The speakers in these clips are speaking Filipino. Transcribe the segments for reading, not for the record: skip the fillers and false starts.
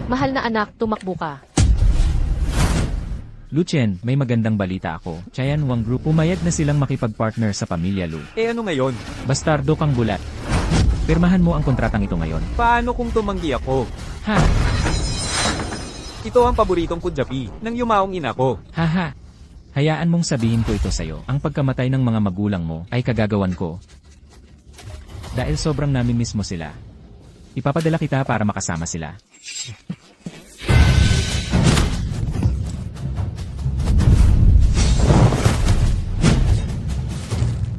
Mahal na anak, tumakbo ka. Lucien, may magandang balita ako. Chayan Wang Group pumayag na silang makipag-partner sa pamilya Lu. Ano ngayon? Bastardo kang bulat. Pirmahan mo ang kontratang ito ngayon. Paano kung tumanggi ako? Ha? Ito ang paboritong kudyapi ng yumaong ina ko. Haha. Hayaan mong sabihin ko ito sa'yo. Ang pagkamatay ng mga magulang mo ay kagagawan ko. Dahil sobrang namimiss mo sila. Ipapadala kita para makasama sila.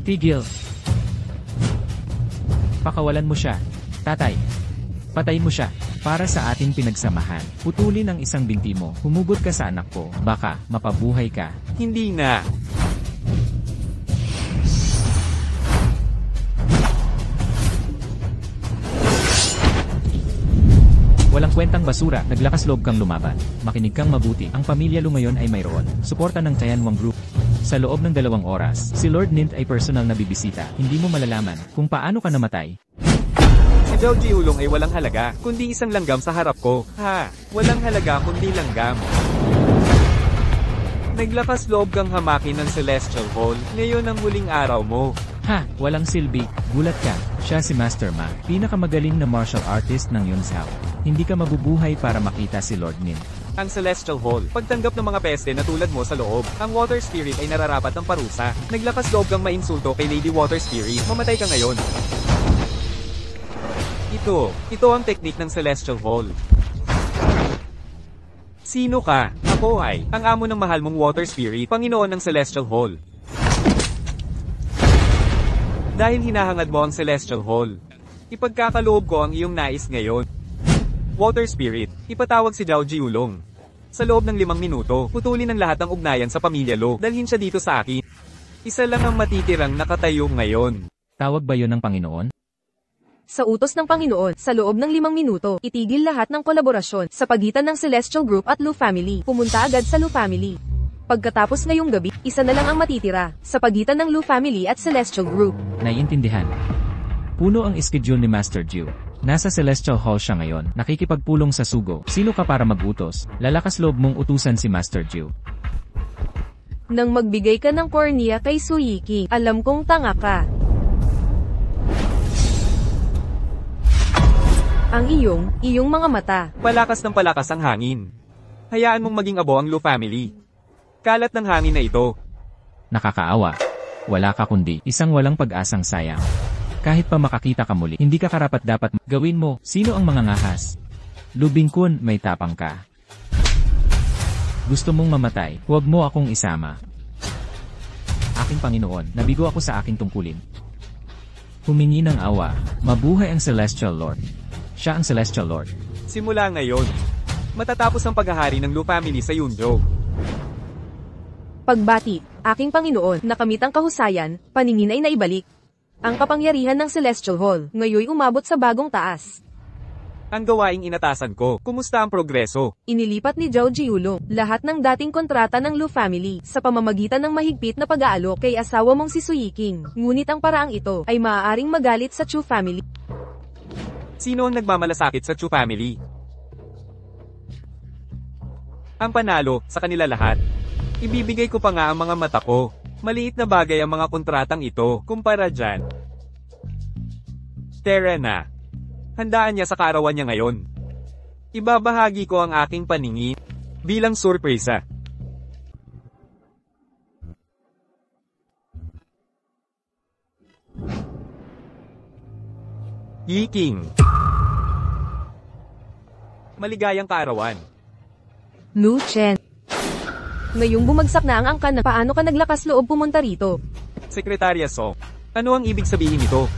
Tigil. Pakawalan mo siya. Tatay. Patayin mo siya. Para sa ating pinagsamahan. Putulin ang isang binti mo. Humugot ka sa anak ko. Baka mapabuhay ka. Hindi na. Walang kwentang basura, naglakas loob kang lumaban. Makinig kang mabuti. Ang pamilya Lu ngayon ay mayroon. Suporta ng Chayan Wang Group. Sa loob ng 2 oras, si Lord Nint ay personal na bibisita. Hindi mo malalaman kung paano ka namatay. Si Zhao Jiulong ay walang halaga, kundi isang langgam sa harap ko. Ha, walang halaga kundi langgam. Naglakas loob kang hamakin ng Celestial Hall. Ngayon ang huling araw mo. Ha, walang silbi. Gulat ka. Siya si Master Ma, pinakamagaling na martial artist ng Yunzhao. Hindi ka mabubuhay para makita si Lord Nint. Ang Celestial Hall, pagtanggap ng mga peste na tulad mo sa loob. Ang Water Spirit ay nararapat ng parusa. Naglakas loob kang mainsulto kay Lady Water Spirit. Mamatay ka ngayon. Ito ang teknik ng Celestial Hall. Sino ka? Ako ay ang amo ng mahal mong Water Spirit, Panginoon ng Celestial Hall. Dahil hinahangad mo ang Celestial Hall, ipagkakaloob ko ang iyong nais ngayon. Water Spirit, ipatawag si Zhao Jiulong. Sa loob ng 5 minuto, putulin ang lahat ng ugnayan sa pamilya Lu. Dalhin siya dito sa akin. Isa lang ang matitirang nakatayo ngayon. Tawag ba yon ng Panginoon? Sa utos ng Panginoon, sa loob ng 5 minuto, itigil lahat ng kolaborasyon sa pagitan ng Celestial Group at Lu Family. Pumunta agad sa Lu Family. Pagkatapos ngayong gabi, isa na lang ang matitira sa pagitan ng Lu Family at Celestial Group. Naiintindihan. Puno ang schedule ni Master Jiu. Nasa Celestial Hall siya ngayon, nakikipagpulong sa sugo. Sino ka para mag-utos? Lalakas loob mong utusan si Master Jiu. Nang magbigay ka ng cornea kay Su Yiqing, alam kong tanga ka. Ang iyong mga mata. Palakas ng palakas ang hangin. Hayaan mong maging abo ang Lu Family. Kalat ng hangin na ito. Nakakaawa. Wala ka kundi isang walang pag-asang sayang. Kahit pa makakita ka muli, hindi ka karapat-dapat gawin mo. Sino ang mga ngahas? Lu Bingkun, may tapang ka. Gusto mong mamatay, huwag mo akong isama. Aking Panginoon, nabigo ako sa aking tungkulin. Humingi ng awa, mabuhay ang Celestial Lord. Siya ang Celestial Lord. Simula ngayon, matatapos ang paghahari ng Lu Family sa Yunzhou. Pagbati, aking Panginoon, nakamit ang kahusayan, paningin ay naibalik. Ang kapangyarihan ng Celestial Hall, ngayoy umabot sa bagong taas. Ang gawaing inatasan ko, kumusta ang progreso? Inilipat ni Zhao Jiulong lahat ng dating kontrata ng Lu Family sa pamamagitan ng mahigpit na pag-aalok kay asawa mong si Su Yiqing. Ngunit ang paraang ito ay maaaring magalit sa Chu Family. Sino ang nagmamalasakit sa Chu Family? Ang panalo sa kanila lahat. Ibibigay ko pa nga ang mga mata ko. Maliit na bagay ang mga kontratang ito, kumpara dyan. Tara na. Handaan niya sa kaarawan niya ngayon. Ibabahagi ko ang aking paningin bilang sorpresa. Yiqing. Maligayang kaarawan. Lu Chen. Ngayong bumagsak na ang angkan na paano ka naglakas loob pumunta rito? Sekretarya Song, ano ang ibig sabihin nito?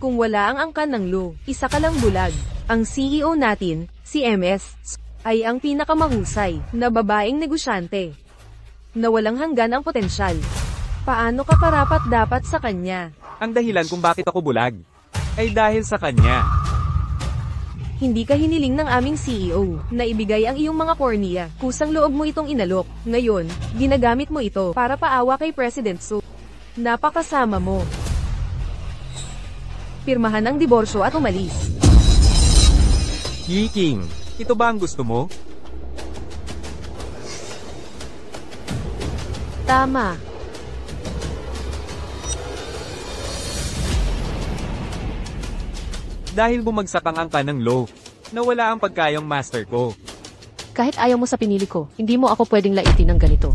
Kung wala ang angkan ng Lu, isa ka lang bulag. Ang CEO natin, si MS, ay ang pinakamahusay na babaeng negosyante. Na walang hanggan ang potensyal. Paano ka karapat-dapat sa kanya? Ang dahilan kung bakit ako bulag ay dahil sa kanya. Hindi ka hiniling ng aming CEO na ibigay ang iyong mga kornea. Kusang loob mo itong inalok. Ngayon, ginagamit mo ito para paawa kay President Su. Napakasama mo. Pirmahan ang diborsyo at umalis. Yi King, ito ba ang gusto mo? Tama. Dahil bumagsak ang angka ng low, nawala ang pagkayang master ko. Kahit ayaw mo sa pinili ko, hindi mo ako pwedeng laitin ng ganito.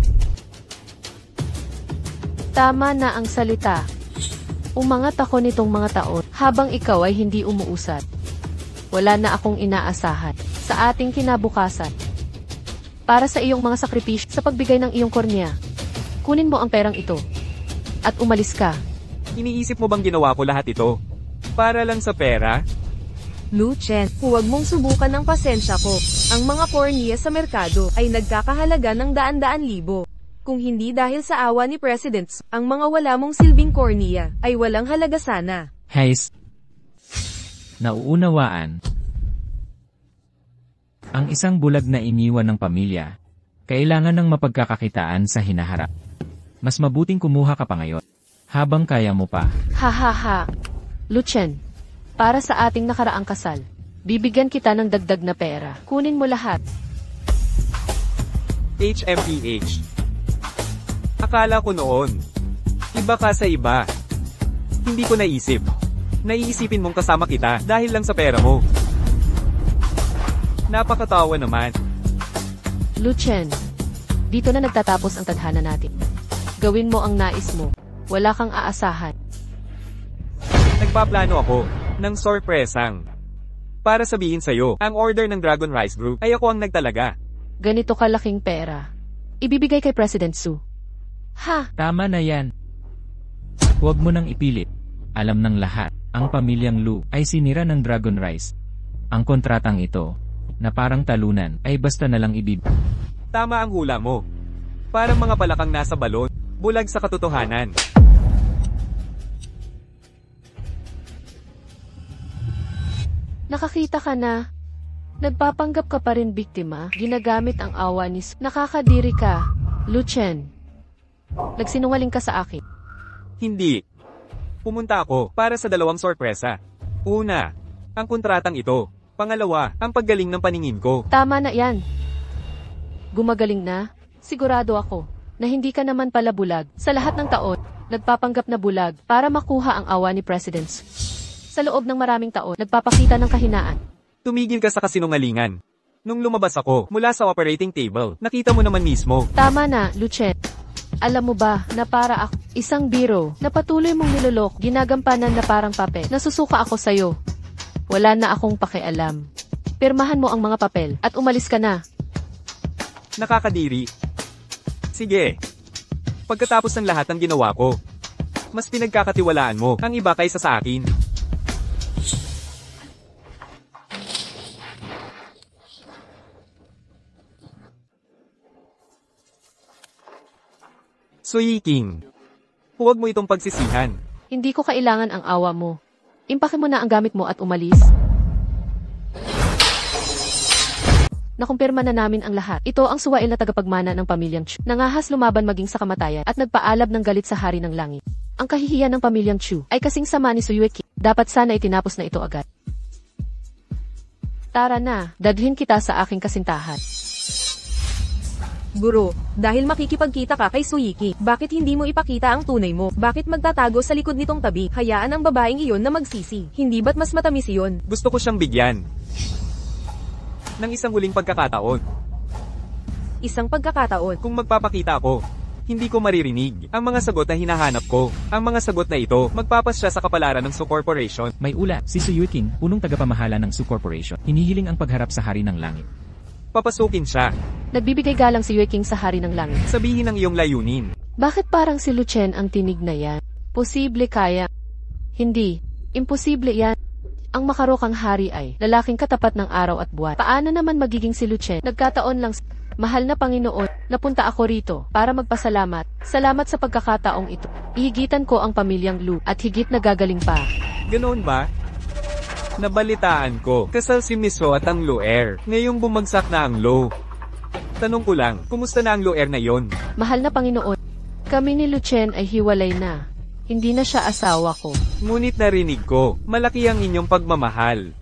Tama na ang salita. Umangat ako nitong mga taon, habang ikaw ay hindi umuusad. Wala na akong inaasahan sa ating kinabukasan. Para sa iyong mga sakripisyo sa pagbigay ng iyong kornea, kunin mo ang perang ito. At umalis ka. Iniisip mo bang ginawa ko lahat ito? Para lang sa pera? Lu Chen, huwag mong subukan ng pasensya ko. Ang mga kornea sa merkado ay nagkakahalaga ng daan-daan libo. Kung hindi dahil sa awa ni President Su, ang mga wala mong silbing kornea ay walang halaga sana. Heis. Nauunawaan. Ang isang bulag na iniwan ng pamilya, kailangan ng mapagkakakitaan sa hinaharap. Mas mabuting kumuha ka pa ngayon, habang kaya mo pa. Hahaha. Lu Chen, para sa ating nakaraang kasal, bibigyan kita ng dagdag na pera. Kunin mo lahat. HMPH. Akala ko noon, iba ka sa iba. Hindi ko naisip. Naiisipin mong kasama kita dahil lang sa pera mo. Napakatawa naman. Lu Chen, dito na nagtatapos ang tadhana natin. Gawin mo ang nais mo. Wala kang aasahan. Nagpaplano ako ng sorpresang. Para sabihin sa'yo, ang order ng Dragon Rice Group ay ako ang nagtalaga. Ganito kalaking pera. Ibibigay kay President Su. Ha! Tama na yan. Huwag mo nang ipilit. Alam ng lahat, ang pamilyang Lu ay sinira ng Dragon Rice. Ang kontratang ito, na parang talunan, ay basta na lang Tama ang hula mo. Parang mga palakang nasa balon, bulag sa katotohanan. Nakakita ka na. Nagpapanggap ka pa rin biktima, ginagamit ang awa ni Su. Nakakadiri ka, Lu Chen. Nagsinungaling ka sa akin. Hindi. Pumunta ako para sa dalawang sorpresa. Una, ang kontratang ito. Pangalawa, ang paggaling ng paningin ko. Tama na yan. Gumagaling na? Sigurado ako na hindi ka naman pala bulag. Sa lahat ng taon, nagpapanggap na bulag para makuha ang awa ni President Su. Sa loob ng maraming taon, nagpapakita ng kahinaan. Tumigil ka sa kasinungalingan. Nung lumabas ako mula sa operating table, nakita mo naman mismo. Tama na, Lu Chen. Alam mo ba na para ako, isang biro, na patuloy mong nilolok, ginagampanan na parang papel, nasusuka ako sa'yo. Wala na akong pakialam. Pirmahan mo ang mga papel, at umalis ka na. Nakakadiri. Sige. Pagkatapos ng lahat ng ginawa ko, mas pinagkakatiwalaan mo ang iba kaysa sa akin. So Yi King, huwag mo itong pagsisihan. Hindi ko kailangan ang awa mo. Impake mo na ang gamit mo at umalis. Nakumpirma na namin ang lahat. Ito ang suwail na tagapagmana ng pamilyang Chu. Nangahas lumaban maging sa kamatayan at nagpaalab ng galit sa hari ng langit. Ang kahihiyan ng pamilyang Chu ay kasing sama ni Su Yueqing. Dapat sana itinapos na ito agad. Tara na, dadhin kita sa aking kasintahan. Guro, dahil makikipagkita ka kay Su Yueqing, bakit hindi mo ipakita ang tunay mo? Bakit magtatago sa likod nitong tabi? Hayaan ang babaeng iyon na magsisi. Hindi ba't mas matamis iyon? Gusto ko siyang bigyan ng isang huling pagkakataon. Isang pagkakataon. Kung magpapakita ako, hindi ko maririnig ang mga sagot na hinahanap ko. Ang mga sagot na ito, magpapasya sa kapalaran ng Su Corporation. May ula, si Su Yueqing, punong tagapamahala ng Su Corporation, hinihiling ang pagharap sa hari ng langit. Papasukin siya. Nagbibigay galang si Yueqing sa hari ng langit. Sabihin ang iyong layunin. Bakit parang si Lu Chen ang tinig na yan? Posible kaya? Hindi. Imposible yan. Ang makarokang hari ay lalaking katapat ng araw at buwan. Paano naman magiging si Lu Chen? Nagkataon lang Mahal na Panginoon, napunta ako rito para magpasalamat. Salamat sa pagkakataong ito. Ihigitan ko ang pamilyang Lu at higit na gagaling pa. Ganoon ba? Nabalitaan ko, kasal si Miss Ho at ang Luer. Ngayong bumagsak na ang Lo. Tanong ko lang, kumusta na ang Luer na yon? Mahal na Panginoon, kami ni Lu Chen ay hiwalay na. Hindi na siya asawa ko. Ngunit narinig ko, malaki ang inyong pagmamahal.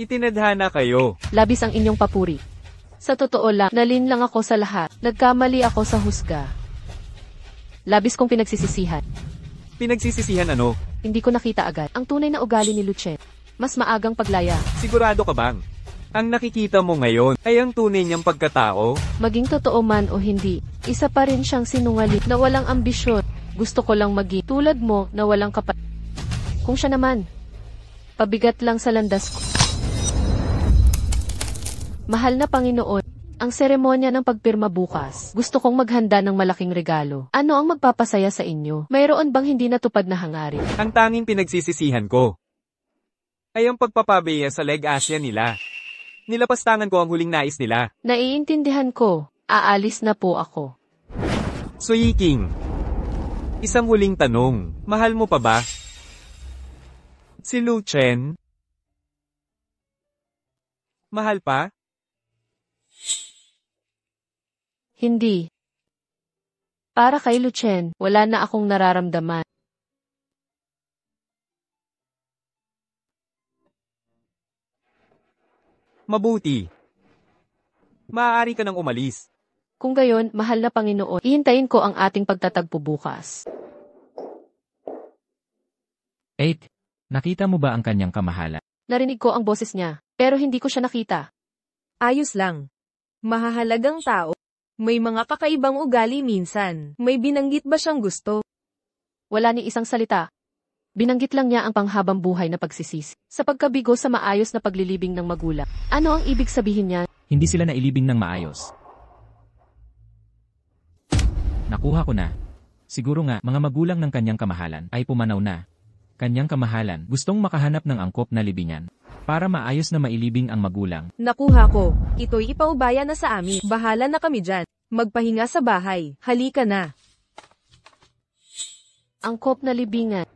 Itinadhana kayo. Labis ang inyong papuri. Sa totoo lang, nalin lang ako sa lahat. Nagkamali ako sa husga. Labis kong pinagsisisihan. Pinagsisisihan ano? Hindi ko nakita agad ang tunay na ugali ni Lucien. Mas maagang paglaya. Sigurado ka bang? Ang nakikita mo ngayon ay ang tunay niyang pagkatao? Maging totoo man o hindi, isa pa rin siyang sinungaling na walang ambisyon. Gusto ko lang maging tulad mo na walang Kung siya naman, pabigat lang sa landas ko. Mahal na Panginoon, ang seremonya ng pagpirma bukas. Gusto kong maghanda ng malaking regalo. Ano ang magpapasaya sa inyo? Mayroon bang hindi natupad na hangarin? Ang tanging pinagsisisihan ko ay ang pagpapabeya sa leg-asya nila. Nilapastangan ko ang huling nais nila. Naiintindihan ko. Aalis na po ako. Suyiking, isang huling tanong. Mahal mo pa ba si Lucien? Mahal pa? Hindi. Para kay Lucien, wala na akong nararamdaman. Mabuti. Maaari ka nang umalis. Kung gayon, mahal na Panginoon, ihintayin ko ang ating pagtatagpo bukas. 8. Nakita mo ba ang kanyang kamahalan? Narinig ko ang boses niya, pero hindi ko siya nakita. Ayos lang. Mahahalagang tao. May mga kakaibang ugali minsan. May binanggit ba siyang gusto? Wala ni isang salita. Binanggit lang niya ang panghabang buhay na pagsisisi. Sa pagkabigo sa maayos na paglilibing ng magulang. Ano ang ibig sabihin niya? Hindi sila nailibing ng maayos. Nakuha ko na. Siguro nga, mga magulang ng kanyang kamahalan ay pumanaw na. Kanyang kamahalan gustong makahanap ng angkop na libingan para maayos na mailibing ang magulang. Nakuha ko. Ito'y ipaubaya na sa amin. Bahala na kami dyan. Magpahinga sa bahay. Halika na. Angkop na libingan.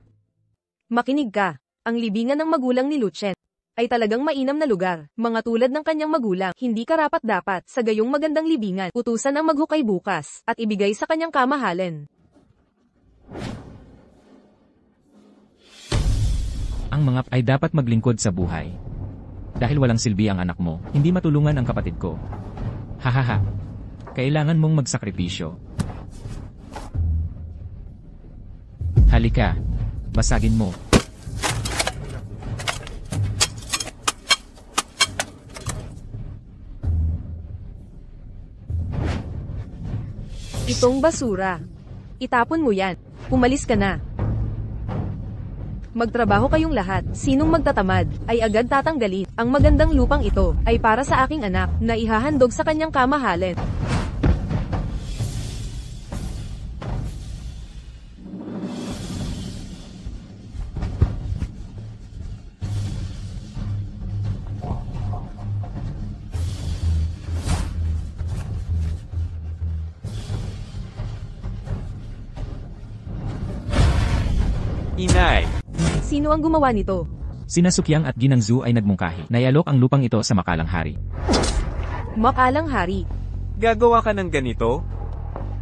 Makinig ka. Ang libingan ng magulang ni Lucien ay talagang mainam na lugar. Mga tulad ng kanyang magulang, hindi karapat-dapat sa gayong magandang libingan. Utusan ang maghukay bukas at ibigay sa kanyang kamahalan. Ang mga ay dapat maglingkod sa buhay. Dahil walang silbi ang anak mo, hindi matulungan ang kapatid ko. Hahaha. Kailangan mong magsakripisyo. Halika. Basagin mo. Itong basura. Itapon mo yan. Umalis ka na. Magtrabaho kayong lahat. Sinong magtatamad ay agad tatanggalin. Ang magandang lupang ito ay para sa aking anak na ihahandog sa kanyang kamahalan. Inay. Sino ang gumawa nito? Sina Sukyang at Ginangzu ay nagmungkahi. Nayalok ang lupang ito sa makalang hari. Makalang hari. Gagawa ka ng ganito?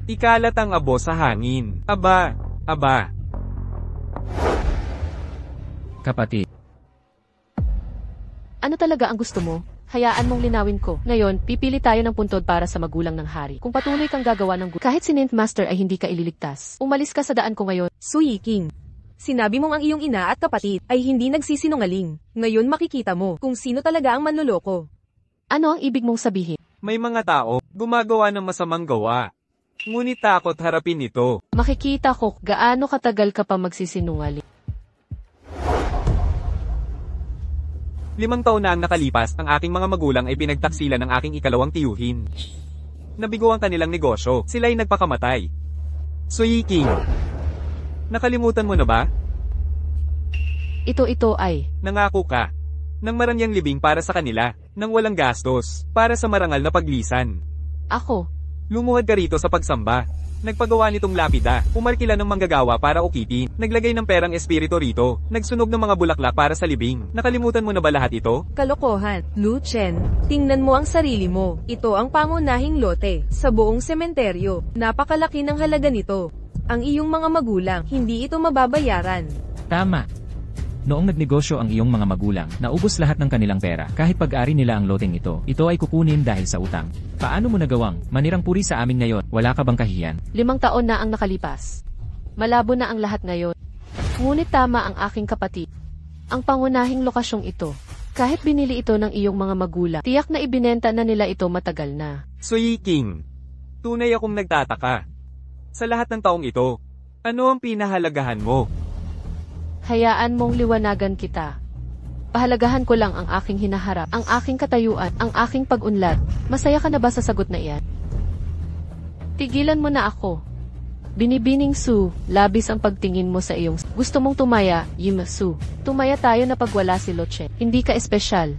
Ikalat ang abo sa hangin. Aba. Kapatid. Ano talaga ang gusto mo? Hayaan mong linawin ko. Ngayon, pipili tayo ng puntod para sa magulang ng hari. Kung patuloy kang gagawa ng kahit si Ninth Master ay hindi ka ililigtas. Umalis ka sa daan ko ngayon. Suyiking. Sinabi mong ang iyong ina at kapatid ay hindi nagsisinungaling. Ngayon makikita mo kung sino talaga ang manloloko. Ano ang ibig mong sabihin? May mga tao gumagawa ng masamang gawa. Ngunit takot harapin ito. Makikita ko gaano katagal ka pa magsisinungaling. 5 taon na ang nakalipas, ang aking mga magulang ay pinagtaksilan ng aking ikalawang tiyuhin. Nabigo ang kanilang negosyo, sila'y nagpakamatay. Suyiking. Nakalimutan mo na ba? Ito ay. Nangako ka. Nang maranyang libing para sa kanila, nang walang gastos, para sa marangal na paglisan. Ako. Lumuhad ka rito sa pagsamba. Nagpagawa nitong lapida, umarkila ng manggagawa para ukipin, naglagay ng perang espiritu rito, nagsunog ng mga bulaklak para sa libing. Nakalimutan mo na ba lahat ito? Kalokohan. Lucien, tingnan mo ang sarili mo. Ito ang pangunahing lote sa buong sementeryo. Napakalaki ng halaga nito. Ang iyong mga magulang, hindi ito mababayaran. Tama. Noong nagnegosyo ang iyong mga magulang, naubos lahat ng kanilang pera. Kahit pag-ari nila ang loteng ito ay kukunin dahil sa utang. Paano mo nagawang manirang puri sa amin ngayon? Wala ka bang kahiyan? 5 taon na ang nakalipas. Malabo na ang lahat ngayon. Ngunit tama ang aking kapatid. Ang pangunahing lokasyong ito. Kahit binili ito ng iyong mga magulang, tiyak na ibinenta na nila ito matagal na. Sui King, tunay akong nagtataka. Sa lahat ng taong ito, ano ang pinahalagahan mo? Hayaan mong liwanagan kita. Pahalagahan ko lang ang aking hinaharap, ang aking katayuan, ang aking pag-unlad. Masaya ka na ba sa sagot na iyan? Tigilan mo na ako. Binibining Su, labis ang pagtingin mo sa iyong... Gusto mong tumaya, Yim Su. Tumaya tayo na pagwala si Loche. Hindi ka espesyal.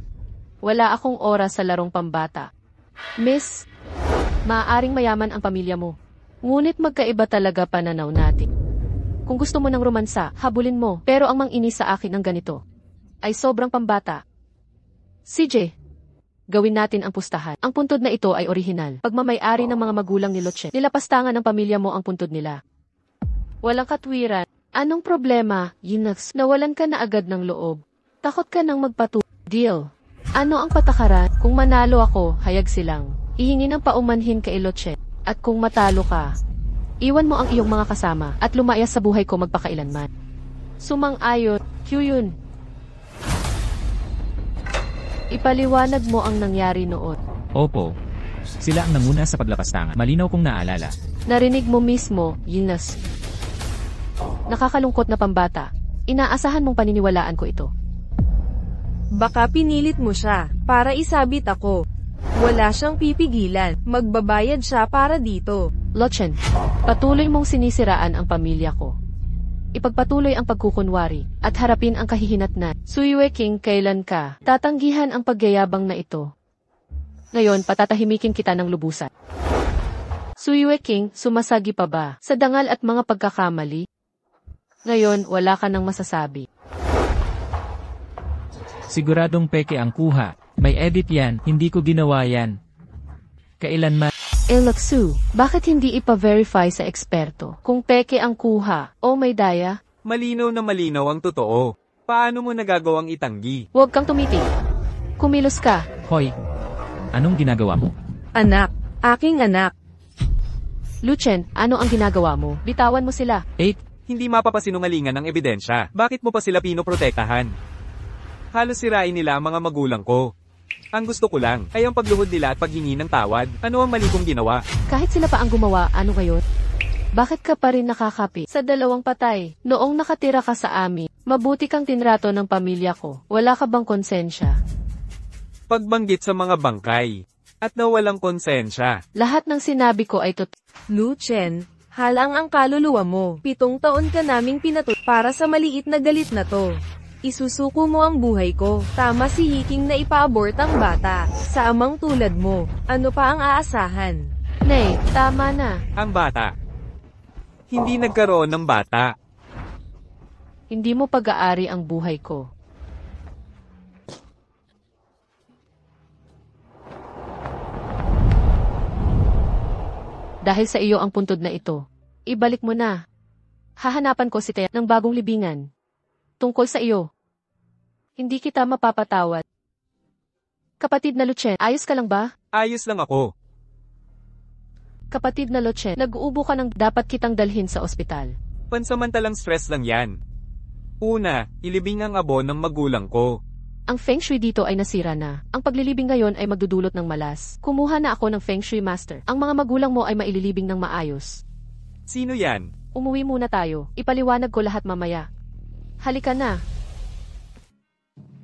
Wala akong oras sa larong pambata. Miss, maaaring mayaman ang pamilya mo. Ngunit magkaiba talaga pananaw natin. Kung gusto mo ng romansa, habulin mo. Pero ang mang-inis sa akin ng ganito ay sobrang pambata. CJ, gawin natin ang pustahan. Ang puntod na ito ay orihinal. Pagmamay-ari ng mga magulang ni Loche, nilapastangan ng pamilya mo ang puntod nila. Walang katwiran. Anong problema, Yinax? Nawalan ka na agad ng loob. Takot ka nang Deal. Ano ang patakaran? Kung manalo ako, hayag silang ihingi ng paumanhin kay Loche. At kung matalo ka, iwan mo ang iyong mga kasama at lumayas sa buhay ko magpakailanman. Sumang-ayon, Kyuyun. Ipaliwanag mo ang nangyari noon. Opo. Sila ang nanguna sa paglapastangan. Malinaw kong naalala. Narinig mo mismo, Yinas. Nakakalungkot na pambata. Inaasahan mong paniniwalaan ko ito. Baka pinilit mo siya, para isabit ako. Wala siyang pipigilan, magbabayad siya para dito. Lochen, patuloy mong sinisiraan ang pamilya ko. Ipagpatuloy ang pagkukunwari, at harapin ang kahihinatnan. Suiwe King, kailan ka tatanggihan ang pagyayabang na ito? Ngayon, patatahimikin kita ng lubusan. Suiwe King, sumasagi pa ba sa dangal at mga pagkakamali? Ngayon, wala ka nang masasabi. Siguradong peke ang kuha. May edit yan, hindi ko ginawa yan. Kailanman. Elaksu, bakit hindi ipa-verify sa eksperto kung peke ang kuha o may daya? Malinaw na malinaw ang totoo. Paano mo nagagawang itanggi? Huwag kang tumiting. Kumilos ka. Hoy, anong ginagawa mo? Anak, aking anak. Luchen, ano ang ginagawa mo? Bitawan mo sila. 8. Hindi mapapasinungalingan ang ebidensya. Bakit mo pa sila pinoprotektahan? Halos sirain nila ang mga magulang ko. Ang gusto ko lang ay ang pagluhod nila at paghingi ng tawad. Ano ang mali kong ginawa? Kahit sila pa ang gumawa, ano ngayon? Bakit ka pa rin nakakapi sa 2 patay? Noong nakatira ka sa amin, mabuti kang tinrato ng pamilya ko. Wala ka bang konsensya? Pagbanggit sa mga bangkay at nawalang konsensya. Lahat ng sinabi ko ay totoo. Luchen, halang ang kaluluwa mo. 7 taon ka naming pinatut para sa maliit na galit na to. Isusuko mo ang buhay ko. Tama si Hiking na ipa-abort ang bata. Sa amang tulad mo, ano pa ang aasahan? Nay, tama na. Ang bata. Hindi nagkaroon ng bata. Hindi mo pag-aari ang buhay ko. Dahil sa iyo ang puntod na ito, ibalik mo na. Hahanapan ko si Tea ng bagong libingan. Tungkol sa iyo. Hindi kita mapapatawad. Kapatid na Luchen, ayos ka lang ba? Ayos lang ako. Kapatid na Luchen, nag-uubo ka ng dapat kitang dalhin sa ospital. Pansamantalang stress lang yan. Una, ilibing ang abo ng magulang ko. Ang feng shui dito ay nasira na. Ang paglilibing ngayon ay magdudulot ng malas. Kumuha na ako ng feng shui master. Ang mga magulang mo ay maililibing ng maayos. Sino yan? Umuwi muna tayo. Ipaliwanag ko lahat mamaya. Halika na.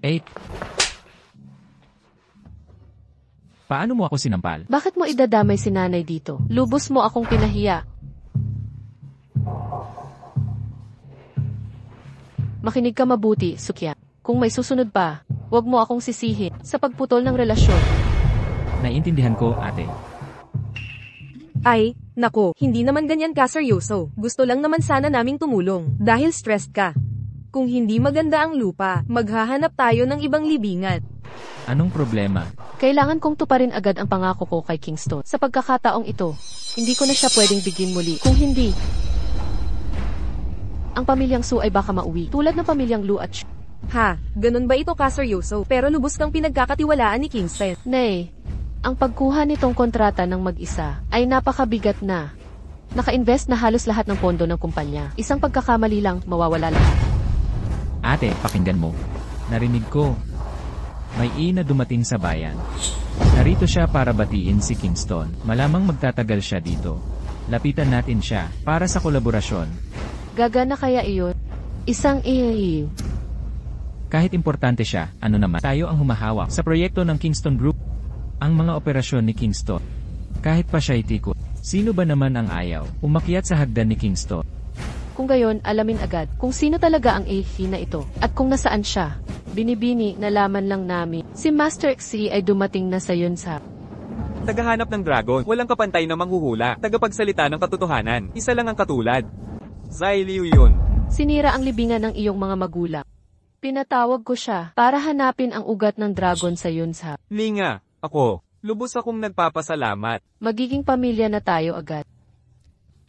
8. Paano mo ako sinampal? Bakit mo idadamay si nanay dito? Lubos mo akong pinahiya. Makinig ka mabuti, Sukya. Kung may susunod pa, huwag mo akong sisihin sa pagputol ng relasyon. Naiintindihan ko, ate. Ay, nako, hindi naman ganyan ka seryoso. Gusto lang naman sana naming tumulong, dahil stressed ka. Kung hindi maganda ang lupa, maghahanap tayo ng ibang libingan. Anong problema? Kailangan kong tuparin agad ang pangako ko kay Kingston. Sa pagkakataong ito, hindi ko na siya pwedeng bigyan muli. Kung hindi, ang pamilyang Su ay baka mauwi, tulad ng pamilyang Lu at Ha, ganun ba ito kaseryoso? Pero lubos kang pinagkakatiwalaan ni Kingston. Nay, ang pagkuha nitong kontrata ng mag-isa ay napakabigat na. Naka-invest na halos lahat ng pondo ng kumpanya. Isang pagkakamali lang, mawawala lahat. Ate, pakinggan mo. Narinig ko. May ina dumating sa bayan. Narito siya para batiin si Kingston. Malamang magtatagal siya dito. Lapitan natin siya para sa kolaborasyon. Gagana kaya iyon? Isang iyo. Kahit importante siya, ano naman, tayo ang humahawak sa proyekto ng Kingston Group. Ang mga operasyon ni Kingston. Kahit pa siya'y tikot. Sino ba naman ang ayaw umakyat sa hagdan ni Kingston? Kung gayon, alamin agad kung sino talaga ang AFI na ito at kung nasaan siya. Binibini, nalaman lang namin. Si Master Xi ay dumating na sa Yunsap. Tagahanap ng dragon, walang kapantay na manghuhula, tagapagsalita ng katotohanan, isa lang ang katulad. Zai Liu yun. Sinira ang libingan ng iyong mga magulang. Pinatawag ko siya para hanapin ang ugat ng dragon sa Yunsap. Linga, ako, lubos akong nagpapasalamat. Magiging pamilya na tayo agad.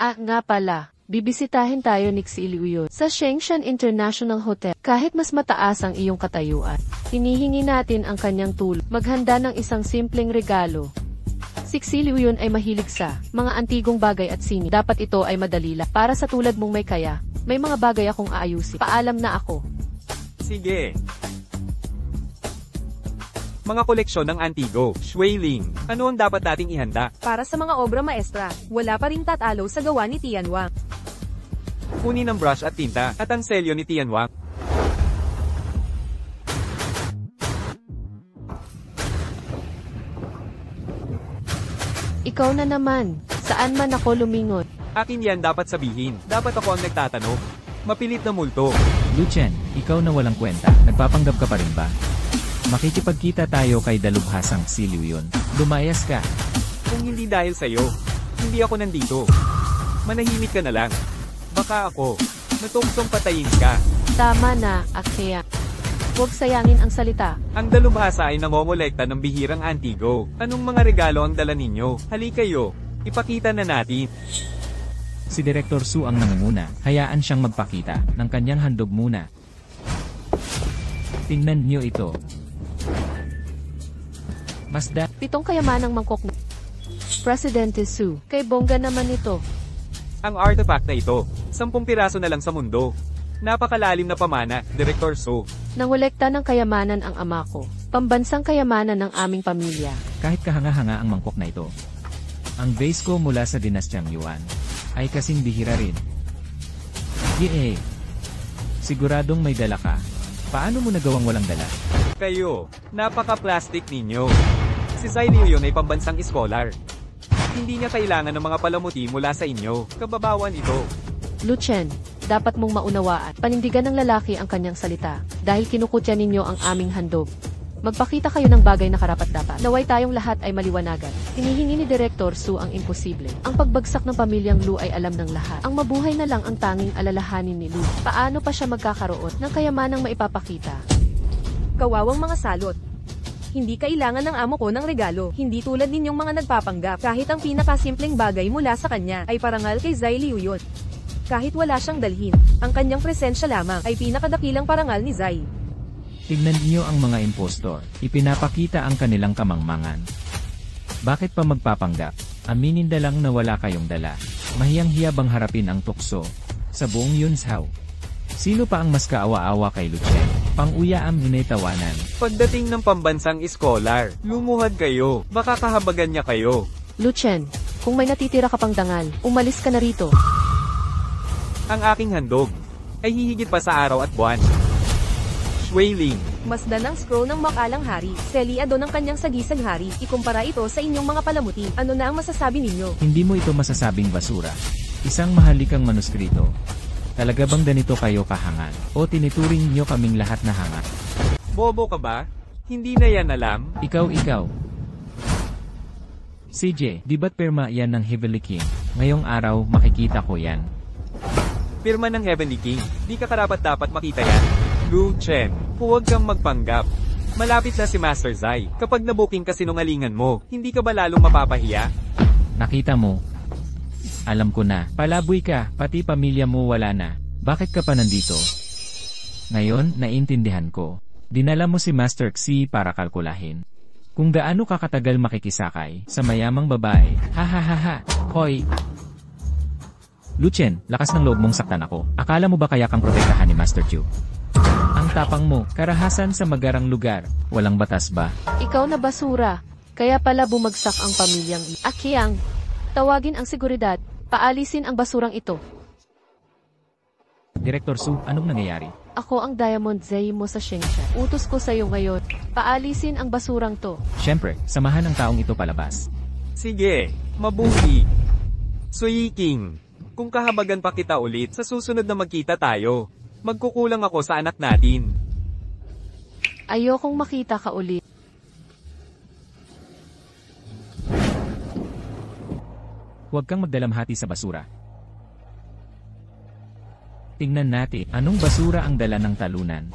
Ah, nga pala. Bibisitahin tayo ni Xi Liu sa Shengshan International Hotel. Kahit mas mataas ang iyong katayuan, hinihingi natin ang kanyang tulong. Maghanda ng isang simpleng regalo. Si Xi Liu ay mahilig sa mga antigong bagay at sini. Dapat ito ay madali lang. Para sa tulad mong may kaya, may mga bagay akong aayusin. Paalam na ako. Sige. Mga koleksyon ng antigo, Shuiling. Ano ang dapat nating ihanda? Para sa mga obra maestra, wala pa ring tatalo sa gawa ni Tianwang. Kunin ang brush at tinta, at ang selyo ni Tianwang. Ikaw na naman. Saan man ako lumingon? Akin yan dapat sabihin. Dapat ako ang nagtatanong. Mapilit na multo. Lucien, ikaw na walang kwenta. Nagpapanggap ka pa rin ba? Makikipagkita tayo kay dalubhasang si Liu. Lumayas ka. Kung hindi dahil sa'yo, hindi ako nandito. Manahimik ka na lang. Baka ako, natuksong patayin ka. Tama na, Aksaya. Huwag sayangin ang salita. Ang dalubhasa ay nangongolekta ng bihirang antigo. Anong mga regalo ang dala ninyo? Hali kayo, ipakita na natin. Si Director Su ang nangunguna. Hayaan siyang magpakita ng kanyang handog muna. Tingnan niyo ito. Masda. 7 kayamanang mangkok na. Presidente Su, kay bongga naman ito. Ang artifact na ito, 10 piraso na lang sa mundo. Napakalalim na pamana, Director So. Nangolekta ng kayamanan ang ama ko. Pambansang kayamanan ng aming pamilya. Kahit kahanga-hanga ang mangkok na ito. Ang vase ko mula sa dinastyang Yuan ay kasing bihira rin. Yee! Siguradong may dala ka. Paano mo nagawang walang dala? Kayo, napaka-plastic ninyo. Si Zai Liu yun ay pambansang scholar. Hindi niya kailangan ng mga palamuti mula sa inyo. Kababawan ito. Lucien, dapat mong maunawaan. Panindigan ng lalaki ang kanyang salita. Dahil kinukutya ninyo ang aming handog. Magpakita kayo ng bagay na karapat-dapat. Naway tayong lahat ay maliwanagan. Hinihingi ni Director Su ang imposible. Ang pagbagsak ng pamilyang Lu ay alam ng lahat. Ang mabuhay na lang ang tanging alalahanin ni Lu. Paano pa siya magkakaroon ng kayamanang maipapakita? Kawawang mga salot. Hindi kailangan ng amo ko ng regalo. Hindi tulad ninyong mga nagpapanggap. Kahit ang pinakasimpleng bagay mula sa kanya ay parangal kay Zai Liu yun. Kahit wala siyang dalhin, ang kanyang presensya lamang ay pinakadakilang parangal ni Zai. Tignan niyo ang mga impostor. Ipinapakita ang kanilang kamangmangan. Bakit pa magpapanggap? Aminin na lang na wala kayong dala. Mahiyang-hiya bang harapin ang tukso sa buong Yunsao? Sino pa ang mas kaawa-awa kay Lucien? Pang-uyaam hinay tawanan. Pagdating ng pambansang scholar, lumuhad kayo. Baka kahabagan niya kayo. Lucien, kung may natitira ka pang dangal, umalis ka na rito. Ang aking handog ay hihigit pa sa araw at buwan. Shuiling. Masdan ang scroll ng makalang hari. Seliado ng kanyang sagisag hari. Ikumpara ito sa inyong mga palamuti. Ano na ang masasabi ninyo? Hindi mo ito masasabing basura. Isang mahalikang manuskrito. Talaga bang ganito kayo kahangan? O tinituring niyo kaming lahat na hanga? Bobo ka ba? Hindi na yan alam? Ikaw. CJ, di ba't perma yan ng Heavenly King? Ngayong araw, makikita ko yan. Pirma ng Heavenly King. Di ka karapat-dapat makita yan. Lu Chen, huwag kang magpanggap. Malapit na si Master Zai. Kapag nabuking ka sinungalingan mo, hindi ka ba lalong mapapahiya? Nakita mo? Alam ko na. Palaboy ka, pati pamilya mo wala na. Bakit ka pa nandito? Ngayon, naiintindihan ko. Dinala mo si Master Xi para kalkulahin kung gaano kakatagal makikisakay sa mayamang babae. Ha. Hoy! Lucien, lakas ng loob mong saktan ako. Akala mo ba kaya kang protektahan ni Master Qiu? Ang tapang mo, karahasan sa magarang lugar. Walang batas ba? Ikaw na basura. Kaya pala bumagsak ang pamilyang Akiang. Tawagin ang seguridad. Paalisin ang basurang ito. Director Su, anong nangyayari? Ako ang Diamond Zay mo sa Shengsha. Utos ko sa'yo ngayon. Paalisin ang basurang to. Siyempre, samahan ang taong ito palabas. Sige, mabuti. Sui King, kung kahabagan pa kita ulit sa susunod na magkita tayo, magkukulang ako sa anak natin. Ayokong makita ka ulit. Huwag kang magdalamhati sa basura. Tingnan natin, anong basura ang dala ng talunan.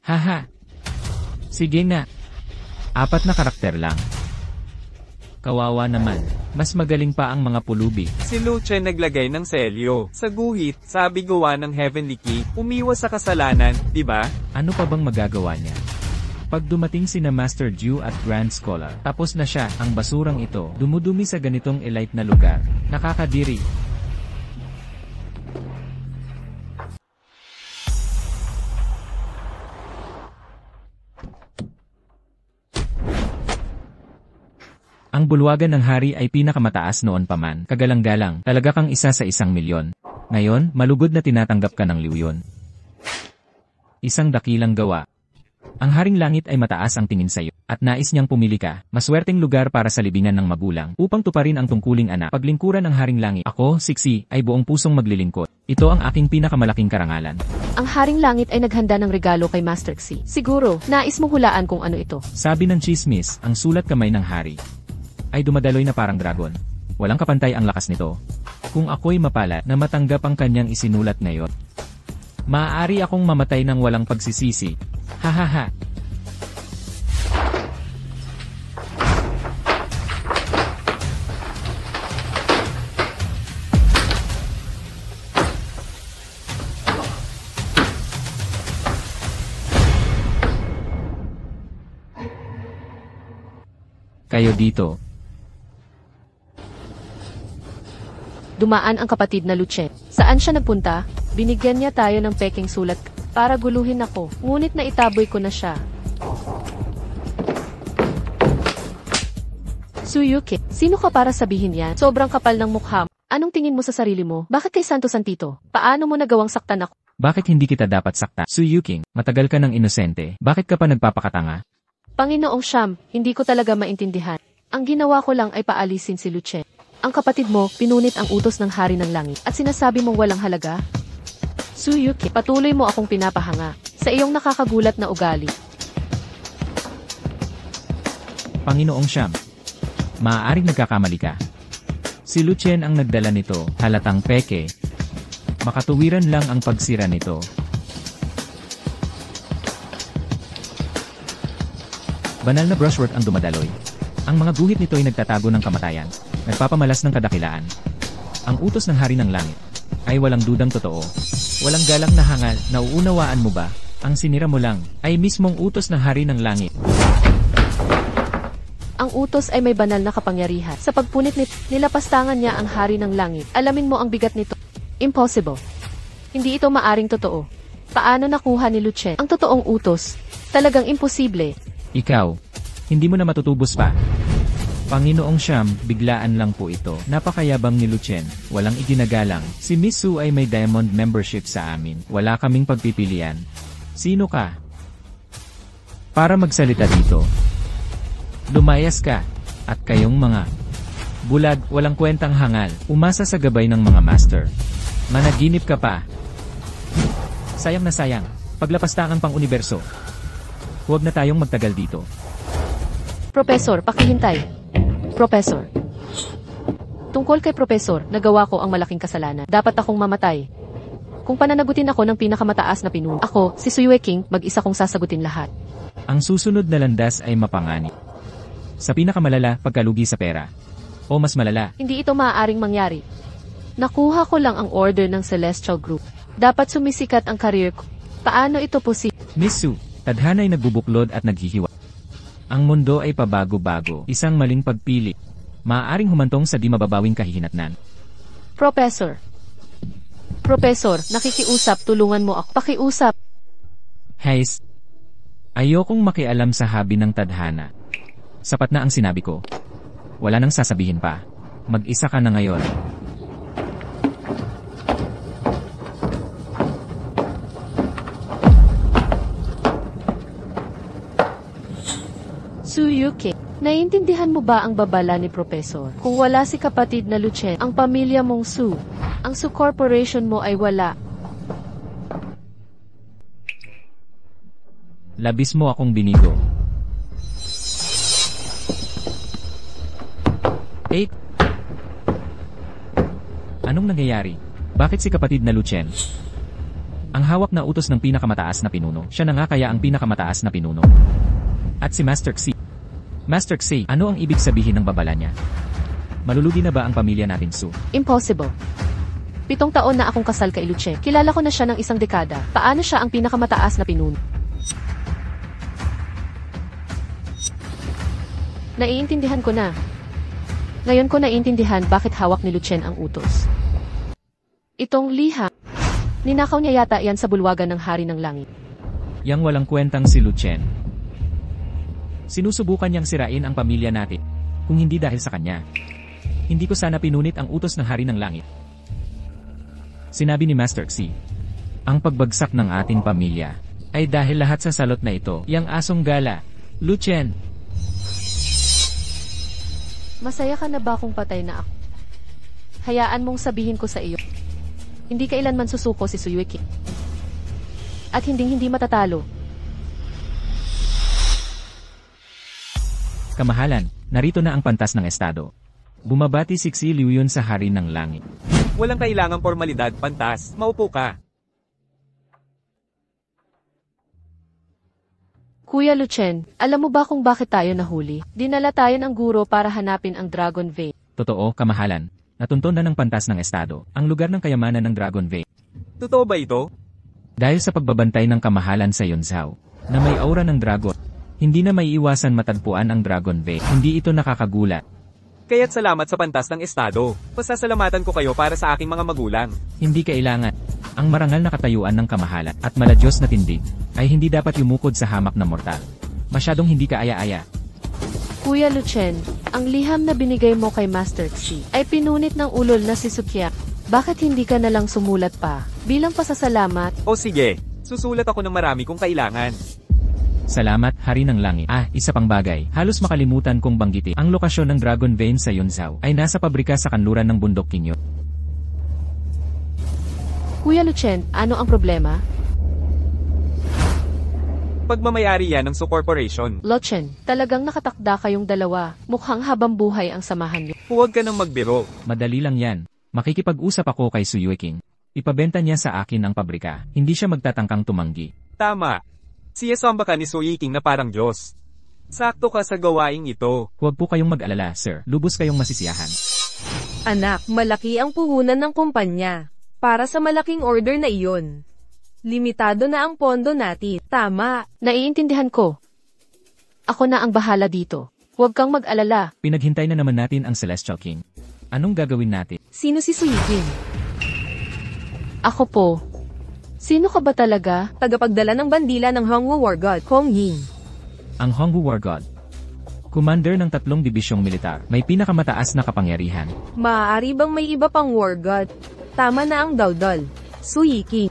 Haha. Sige na. 4 na karakter lang. Kawawa naman. Mas magaling pa ang mga pulubi. Si Lucien naglagay ng selyo sa guhit, sabi gawa ng Heavenly Key, umiwas sa kasalanan, di ba? Ano pa bang magagawa niya? Pag dumating sina Master Qiu at Grand Scholar, tapos na siya, ang basurang ito, dumudumi sa ganitong elite na lugar. Nakakadiri. Ang bulwagan ng hari ay pinakamataas noon pa man. Kagalang-galang, talaga kang isa sa 1,000,000. Ngayon, malugod na tinatanggap ka ng lewiyon. Isang dakilang gawa. Ang Haring Langit ay mataas ang tingin sa iyo, at nais niyang pumili ka, maswerteng lugar para sa libingan ng magulang, upang tuparin ang tungkuling anak. Paglingkuran ng Haring Langit, ako, Sixi, ay buong pusong maglilingkod. Ito ang aking pinakamalaking karangalan. Ang Haring Langit ay naghanda ng regalo kay Master Xi. Siguro, nais mong hulaan kung ano ito. Sabi ng chismis, ang sulat kamay ng hari ay dumadaloy na parang dragon. Walang kapantay ang lakas nito. Kung ako'y mapala na matanggap ang kanyang isinulat ngayon, maaari akong mamatay ng walang pagsisisi. Hahaha. Kayo dito. Dumaan ang kapatid na Lucien. Saan siya nagpunta? Binigyan niya tayo ng peking sulat para guluhin ako, ngunit naitaboy ko na siya. Suyuki, sino ka para sabihin yan? Sobrang kapal ng mukha. Anong tingin mo sa sarili mo? Bakit kay Santo Santito? Paano mo nagawang saktan ako? Bakit hindi kita dapat sakta? Suyuking, matagal ka ng inosente. Bakit ka pa nagpapakatanga? Panginoong Siyam, hindi ko talaga maintindihan. Ang ginawa ko lang ay paalisin si Lucien. Ang kapatid mo, pinunit ang utos ng Hari ng Langit at sinasabi mong walang halaga? Suyuki, patuloy mo akong pinapahanga sa iyong nakakagulat na ugali. Panginoong Siyam, maaaring nagkakamali ka. Si Lucien ang nagdala nito, halatang peke. Makatuwiran lang ang pagsira nito. Banal na brushwork ang dumadaloy. Ang mga guhit nito ay nagtatago ng kamatayan, nagpapamalas ng kadakilaan. Ang utos ng Hari ng Langit ay walang dudang totoo. Walang galang na hangal, nauunawaan mo ba? Ang sinira mo lang ay mismong utos ng Hari ng Langit. Ang utos ay may banal na kapangyarihan. Sa pagpunit nilapastangan niya ang Hari ng Langit. Alamin mo ang bigat nito. Impossible. Hindi ito maaring totoo. Paano nakuha ni Lucien ang totoong utos? Talagang imposible. Ikaw, hindi mo na matutubos pa. Panginoong Siyam, biglaan lang po ito. Napakayabang ni Lucien, walang iginagalang. Si Miss Su ay may diamond membership sa amin. Wala kaming pagpipilian. Sino ka? Para magsalita dito. Lumayas ka. At kayong mga bulag, walang kwentang hangal. Umasa sa gabay ng mga master. Managinip ka pa. Sayang na sayang. Paglapastangan pang universo. Huwag na tayong magtagal dito. Professor, pakihintay. Professor. Tungkol kay Professor, nagawa ko ang malaking kasalanan. Dapat akong mamatay. Kung pananagutin ako ng pinakamataas na pinuno, ako, si Suyue King, mag-isa kong sasagutin lahat. Ang susunod na landas ay mapanganib. Sa pinakamalala, pagkalugi sa pera. O mas malala, Hindi ito maaaring mangyari. Nakuha ko lang ang order ng Celestial Group. Dapat sumisikat ang career ko. Paano ito posible? Miss Sue, tadhana ay nagbubuklod at naghihiwa. Ang mundo ay pabago-bago, isang maling pagpili. Maaaring humantong sa di mababawing kahihinatnan. Professor, nakikiusap, tulungan mo ako. Pakiusap. Hays, ayokong makialam sa habi ng tadhana. Sapat na ang sinabi ko. Wala nang sasabihin pa. Mag-isa ka na ngayon. Tsuyuki, naiintindihan mo ba ang babala ni Professor? Kung wala si kapatid na Lucien, ang pamilya mong Su, ang Su Corporation mo ay wala. Labis mo akong binigo. 8. Anong nangyayari? Bakit si kapatid na Lucien? Ang hawak na utos ng pinakamataas na pinuno, siya na nga kaya ang pinakamataas na pinuno. At si Master Xi. Master Xi, ano ang ibig sabihin ng babala niya? Malulugi na ba ang pamilya natin, Su? Impossible. 7 taon na akong kasal kay Lucien. Kilala ko na siya ng 1 dekada. Paano siya ang pinakamataas na pinuno? Naiintindihan ko na. Ngayon ko naiintindihan bakit hawak ni Lucien ang utos. Itong liha, ninakaw niya yata yan sa bulwagan ng Hari ng Langit. Yang walang kwentang si Lucien. Sinusubukan niyang sirain ang pamilya natin. Kung hindi dahil sa kanya. Hindi ko sana pinunit ang utos ng Hari ng Langit. Sinabi ni Master Xi, ang pagbagsak ng ating pamilya ay dahil lahat sa salot na ito, yang asong gala, Lucien. Masaya ka na ba kung patay na ako? Hayaan mong sabihin ko sa iyo. Hindi kailanman susuko si Tsuyuki. At hindi matatalo. Kamahalan, narito na ang pantas ng estado. Bumabati si Xi Liuyun sa Hari ng Langit. Walang kailangang formalidad, pantas. Maupo ka. Kuya Lucien, alam mo ba kung bakit tayo nahuli? Dinala tayo ng guro para hanapin ang Dragon Vein. Totoo, kamahalan. Natunton na ng pantas ng estado, ang lugar ng kayamanan ng Dragon Vein. Totoo ba ito? Dahil sa pagbabantay ng kamahalan sa Yunzhao, na may aura ng dragon, hindi na maiiwasan matagpuan ang Dragon Vein. Hindi ito nakakagulat. Kaya't salamat sa pantas ng estado. Pasasalamatan ko kayo para sa aking mga magulang. Hindi kailangan. Ang marangal na katayuan ng kamahalan at maladyos na tindig ay hindi dapat yumukod sa hamak na mortal. Masyadong hindi kaaya-aya. Kuya Lucien, ang liham na binigay mo kay Master Xi ay pinunit ng ulol na si Sukiya. Bakit hindi ka nalang sumulat pa? Bilang pasasalamat. O sige, susulat ako ng marami kung kailangan. Salamat, Hari ng Langit. Isa pang bagay, halos makalimutan kong banggitin. Ang lokasyon ng Dragon Vein sa Yunzhao ay nasa pabrika sa kanluran ng Bundok Qingyo. Kuya Lucien, ano ang problema? Pagmamayari yan ng Su Corporation. Lucien, talagang nakatakda kayong dalawa. Mukhang habang buhay ang samahan niyo. Huwag ka nang magbiro. Madali lang yan. Makikipag-usap ako kay Tsuyuki. Ipabenta niya sa akin ang pabrika. Hindi siya magtatangkang tumanggi. Tama. Siyasamba ka ni Tsuyuki na parang Diyos. Sakto ka sa gawaing ito. Huwag po kayong mag-alala, sir. Lubos kayong masisiyahan. Anak, malaki ang puhunan ng kumpanya. Para sa malaking order na iyon. Limitado na ang pondo natin. Tama. Naiintindihan ko. Ako na ang bahala dito. Huwag kang mag-alala. Pinaghintay na naman natin ang Celestial King. Anong gagawin natin? Sino si Tsuyuki? Ako po. Sino ka ba talaga? Tagapagdala ng bandila ng Hongwu War God, Kong Ying. Ang Hongwu War God. Commander ng 3 dibisyong militar. May pinakamataas na kapangyarihan. Maaari bang may iba pang War God? Tama na ang Daldal. Tsuyuki.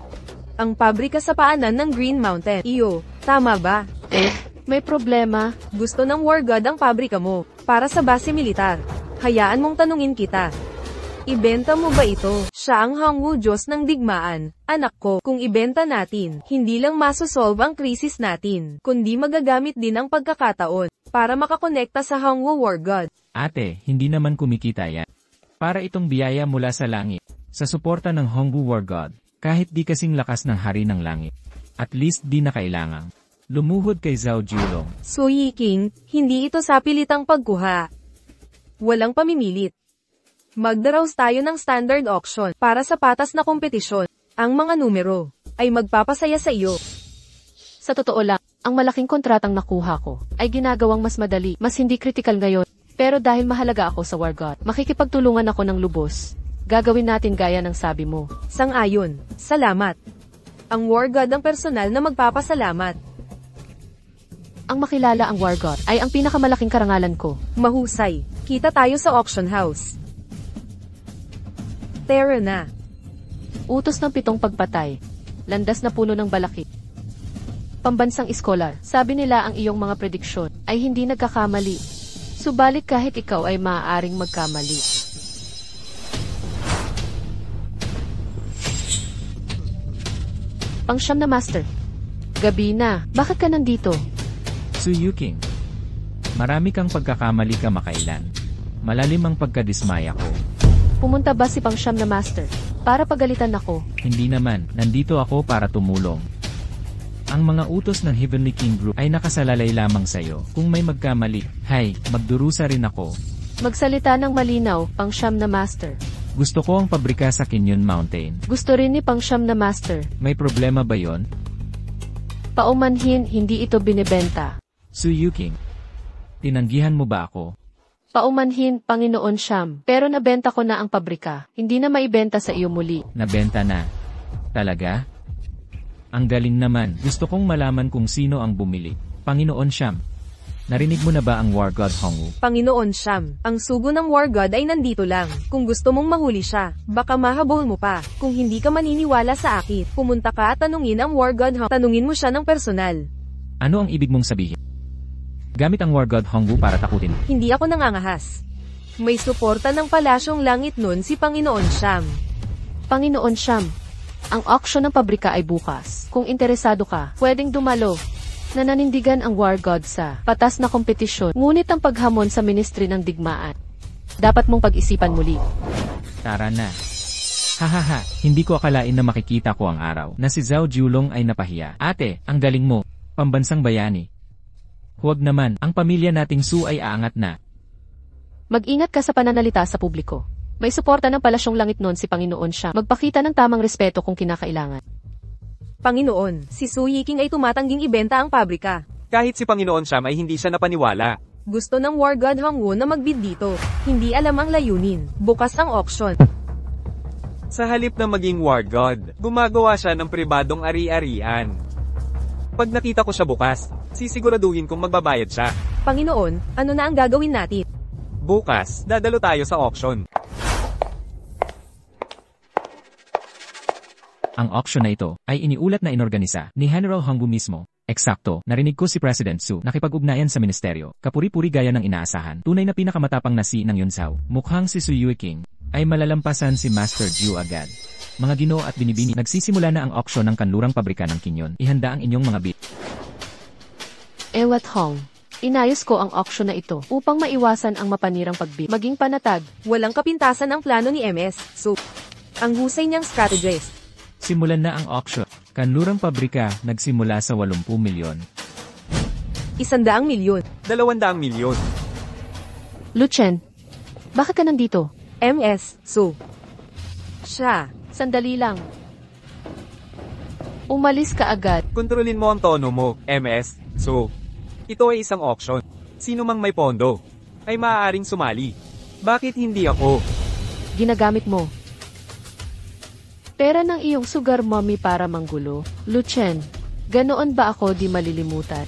Ang pabrika sa paanan ng Green Mountain. Iyo, tama ba? May problema. Gusto ng War God ang pabrika mo, para sa base militar. Hayaan mong tanungin kita. Ibenta mo ba ito? Siya ang Hongwu Diyos ng digmaan. Anak ko, kung ibenta natin, hindi lang masosolve ang krisis natin, kundi magagamit din ang pagkakataon, para makakonekta sa Hongwu War God. Ate, hindi naman kumikita yan. Para itong biyaya mula sa langit, sa suporta ng Hongwu War God, kahit di kasing lakas ng Hari ng Langit. At least di na kailangang lumuhod kay Zhao Jiulong. Tsuyuki, hindi ito sapilitang pagkuha. Walang pamimilit. Magdaraos tayo ng standard auction para sa patas na kompetisyon. Ang mga numero ay magpapasaya sa iyo. Sa totoo lang, ang malaking kontratang nakuha ko ay ginagawang mas madali, mas hindi critical ngayon. Pero dahil mahalaga ako sa War God, makikipagtulungan ako ng lubos. Gagawin natin gaya ng sabi mo. Sang-ayon. Salamat. Ang War God ang personal na magpapasalamat. Ang makilala ang War God ay ang pinakamalaking karangalan ko. Mahusay. Kita tayo sa auction house. Tara na. Utos ng 7 pagpatay. Landas na puno ng balakid. Pambansang iskolar, sabi nila ang iyong mga prediksyon ay hindi nagkakamali. Subalit kahit ikaw ay maaaring magkamali. Pangsyam na master. Gabi na, bakit ka nandito? Su Yuking. Marami kang pagkakamali kamakailan. Malalim ang pagkadismaya ko. Pumunta ba si Pangsyam na master para pagalitan ako? Hindi naman, nandito ako para tumulong. Ang mga utos ng Heavenly King Group ay nakasalalay lamang sa'yo. Kung may magkamali, magdurusa rin ako. Magsalita ng malinaw, Pangsyam na master. Gusto ko ang pabrika sa Canyon Mountain. Gusto rin ni Pangsyam na master. May problema ba yon? Paumanhin, hindi ito binibenta. Su Yuking. Tinanggihan mo ba ako? Paumanhin, Panginoon Siyam. Pero nabenta ko na ang pabrika. Hindi na maibenta sa iyo muli. Nabenta na. Talaga? Ang galing naman. Gusto kong malaman kung sino ang bumili. Panginoon Siyam. Narinig mo na ba ang War God Hongwu? Panginoon Siyam, ang sugo ng War God ay nandito lang. Kung gusto mong mahuli siya, baka mahabol mo pa. Kung hindi ka maniniwala sa akin, pumunta ka at tanungin ang War God Hongwu. Tanungin mo siya ng personal. Ano ang ibig mong sabihin? Gamit ang War God Hongwu para takutin. Hindi ako nangangahas. May suporta ng Palasyong Langit nun si Panginoon Siyam. Panginoon Siyam, ang auction ng pabrika ay bukas. Kung interesado ka, pwedeng dumalo. Nananindigan ang War God sa patas na kompetisyon, ngunit ang paghamon sa ministry ng digmaan. Dapat mong pag-isipan muli. Tara na. Hahaha, hindi ko akalain na makikita ko ang araw na si Zhao Jiulong ay napahiya. Ate, ang galing mo, pambansang bayani. Huwag naman, ang pamilya nating Su ay aangat na. Mag-ingat ka sa pananalita sa publiko. May suporta ng Palasyong Langit noon si Panginoon Siyam. Magpakita ng tamang respeto kung kinakailangan. Panginoon, si Su Yiking ay tumatangging ibenta ang pabrika. Kahit si Panginoon Siyam ay hindi siya napaniwala. Gusto ng War God Hongwu na magbid dito. Hindi alam ang layunin. Bukas ang auction. Sa halip na maging War God, gumagawa siya ng pribadong ari-arian. Pag nakita ko siya bukas, sisiguraduhin kong magbabayad siya. Panginoon, ano na ang gagawin natin? Bukas, dadalo tayo sa auction. Ang auction na ito ay iniulat na inorganisa ni General Hongwu mismo. Eksakto, narinig ko si President Su nakipag-ugnayan sa ministeryo. Kapuri-puri gaya ng inaasahan. Tunay na pinakamatapang na si ng Yunzhao. Mukhang si Su Yuking ay malalampasan si Master Jiu agad. Mga Ginoo at binibini, nagsisimula na ang auction ng kanlurang pabrika ng Kinyon. Ihanda ang inyong mga bid. Ewat Hong, inayos ko ang auction na ito upang maiwasan ang mapanirang pagbid. Maging panatag. Walang kapintasan ang plano ni MS. So, ang husay niyang strategist. Simulan na ang auction. Kanlurang pabrika nagsimula sa 80 milyon. 100 milyon. 200 milyon. Luchen, bakit ka nandito? MS. So, siya. Sandali lang. Umalis ka agad. Kontrolin mo ang tono mo, MS. So, ito ay isang auction. Sino mang may pondo ay maaaring sumali. Bakit hindi ako? Ginagamit mo pera ng iyong sugar mommy para manggulo. Luchen, ganoon ba ako di malilimutan?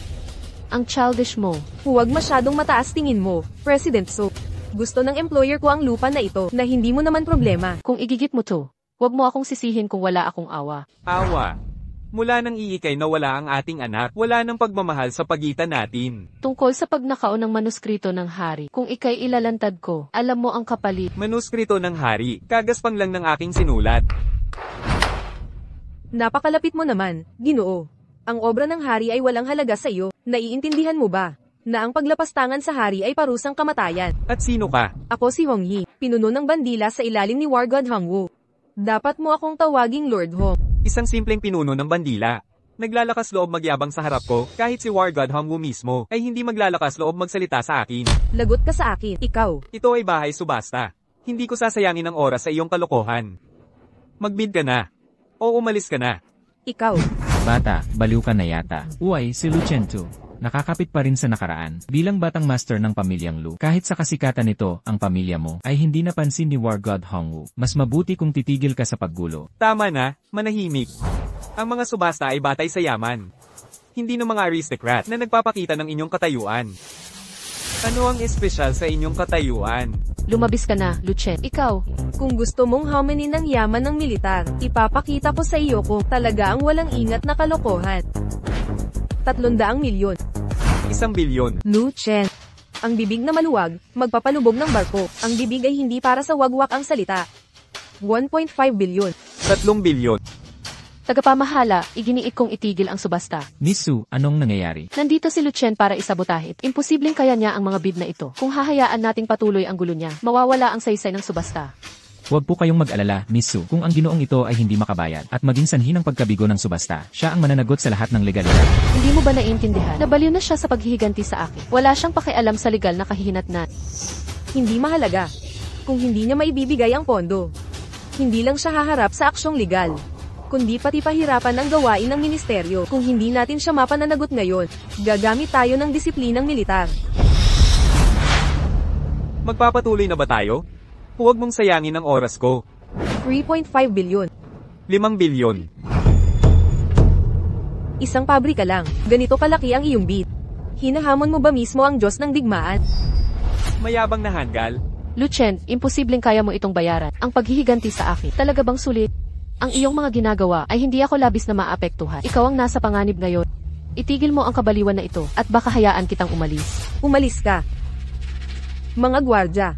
Ang childish mo. Huwag masyadong mataas tingin mo, President So. Gusto ng employer ko ang lupa na ito na hindi mo naman problema. Kung igigit mo to, huwag mo akong sisihin kung wala akong awa. Awa. Mula nang iikay na wala ang ating anak, wala nang pagmamahal sa pagitan natin. Tungkol sa pagnakaw ng manuskrito ng hari, kung ikay ilalantad ko, alam mo ang kapalit. Manuskrito ng hari, kagaspang lang ng aking sinulat. Napakalapit mo naman, Ginoo. Ang obra ng hari ay walang halaga sa iyo. Naiintindihan mo ba na ang paglapastangan sa hari ay parusang kamatayan? At sino ka? Ako si Hong Yi, pinuno ng bandila sa ilalim ni War God Hongwu. Dapat mo akong tawaging Lord Hong. Isang simpleng pinuno ng bandila. Naglalakas loob magyabang sa harap ko, kahit si War God Hongwu mismo ay hindi maglalakas loob magsalita sa akin. Lagot ka sa akin, ikaw. Ito ay bahay subasta. Hindi ko sasayangin ang oras sa iyong kalokohan. Magbid ka na. O umalis ka na. Ikaw. Bata, baliw ka na yata. Uy, si Lu Chentu. Nakakapit pa rin sa nakaraan. Bilang batang master ng pamilyang Lu, kahit sa kasikatan nito, ang pamilya mo, ay hindi napansin ni War God Hongwu. Mas mabuti kung titigil ka sa paggulo. Tama na, manahimik. Ang mga subasta ay batay sa yaman. Hindi ng mga aristocrat na nagpapakita ng inyong katayuan. Ano ang espesyal sa inyong katayuan? Lumabis ka na, Lu Chen. Ikaw, Kung gusto mong hamenin ng yaman ng militar, ipapakita ko sa iyo kung talaga ang walang ingat na kalokohan. 300 milyon. 1 bilyon. Lu Chen. Ang bibig na maluwag, magpapalubog ng barko. Ang bibig ay hindi para sa wagwak ang salita. 1.5 bilyon. 3 bilyon. tagapamahala, iginiit kong itigil ang subasta. Miss Su, anong nangyayari? Nandito si Lu Chen para isabotahe. Imposibleng kaya niya ang mga bid na ito. Kung hahayaan nating patuloy ang gulo niya, mawawala ang saysay ng subasta. Huwag po kayong mag-alala, Miss Su, kung ang ginoong ito ay hindi makabayad at maging sanhi ng pagkabigo ng subasta, siya ang mananagot sa lahat ng legalidad. Hindi mo ba naiintindihan? Nabaliw na siya sa paghihiganti sa akin. Wala siyang pakialam sa legal na kahihinatnan. Hindi mahalaga. Kung hindi niya maibibigay ang pondo. Hindi lang siya haharap sa aksyong legal, kundi pati pahirapan ang gawain ng ministeryo. Kung hindi natin siya mapananagot ngayon, gagamit tayo ng disiplinang militar. Magpapatuloy na ba tayo? Huwag mong sayangin ang oras ko. 3.5 bilyon. 5 bilyon. Isang pabrika lang. Ganito kalaki ang iyong bid. Hinahamon mo ba mismo ang Diyos ng digmaan? Mayabang na hanggal. Lu Chen, imposibleng kaya mo itong bayaran. Ang paghihiganti sa akin, talaga bang sulit? Ang iyong mga ginagawa ay hindi ako labis na maapektuhan. Ikaw ang nasa panganib ngayon. Itigil mo ang kabaliwan na ito, at baka hayaan kitang umalis. Umalis ka. Mga gwardya.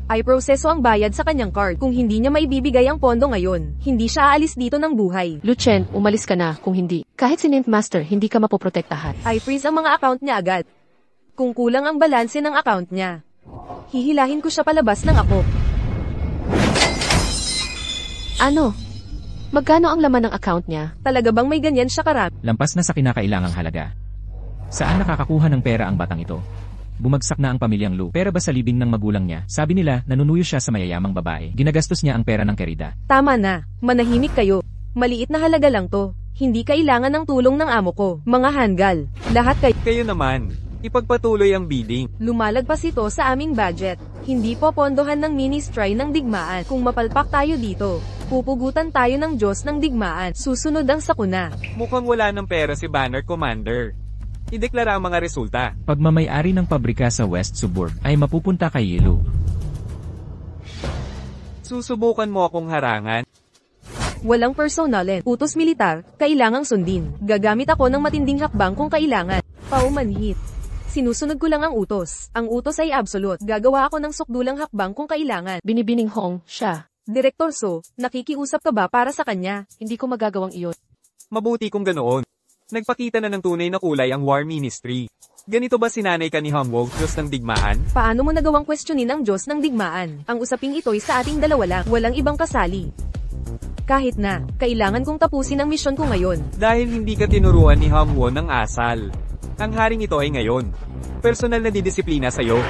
Ay proseso ang bayad sa kanyang card. Kung hindi niya maibibigay ang pondo ngayon, hindi siya aalis dito ng buhay. Lu Chen, umalis ka na kung hindi. Kahit si Nymph Master, hindi ka mapoprotektahan. Ay freeze ang mga account niya agad. Kung kulang ang balanse ng account niya, hihilahin ko siya palabas ng ako. Ano? Magkano ang laman ng account niya? Talaga bang may ganyan siya karami? Lampas na sa kinakailangang halaga. Saan nakakakuha ng pera ang batang ito? Bumagsak na ang pamilyang Lu. Pera ba sa libing ng magulang niya? Sabi nila, nanunuyo siya sa mayayamang babae. Ginagastos niya ang pera ng kerida. Tama na, manahimik kayo. Maliit na halaga lang to. Hindi kailangan ng tulong ng amo ko. Mga hanggal. Lahat kayo. Kayo naman. Ipagpatuloy ang bidding. Lumalagpas ito sa aming budget. Hindi po pondohan ng ministry ng digmaan. Kung mapalpak tayo dito, pupugutan tayo ng Diyos ng digmaan. Susunod ang sakuna. Mukhang wala ng pera si Banner Commander. Ideklara ang mga resulta. Pagmamayari ng pabrika sa West Suburb ay mapupunta kay Lu. Susubukan mo akong harangan. Walang personalin. Utos militar, kailangang sundin. Gagamit ako ng matinding hakbang kung kailangan. Paumanhit. Sinusunod ko lang ang utos. Ang utos ay absolute. Gagawa ako ng sukdulang hakbang kung kailangan. Binibining Hong, siya. Direktor So, nakikiusap ka ba para sa kanya? Hindi ko magagawang iyon. Mabuti kung ganoon. Nagpakita na ng tunay na kulay ang War Ministry. Ganito ba sinanay ka ni Hongwu, Diyos ng digmaan? Paano mo nagawang questionin ang Diyos ng digmaan? Ang usaping ito'y sa ating dalawa lang, walang ibang kasali. Kahit na, kailangan kong tapusin ang misyon ko ngayon. Dahil hindi ka tinuruan ni Hongwu ng asal. Ang haring ito ay ngayon. Personal na didisiplina sa'yo.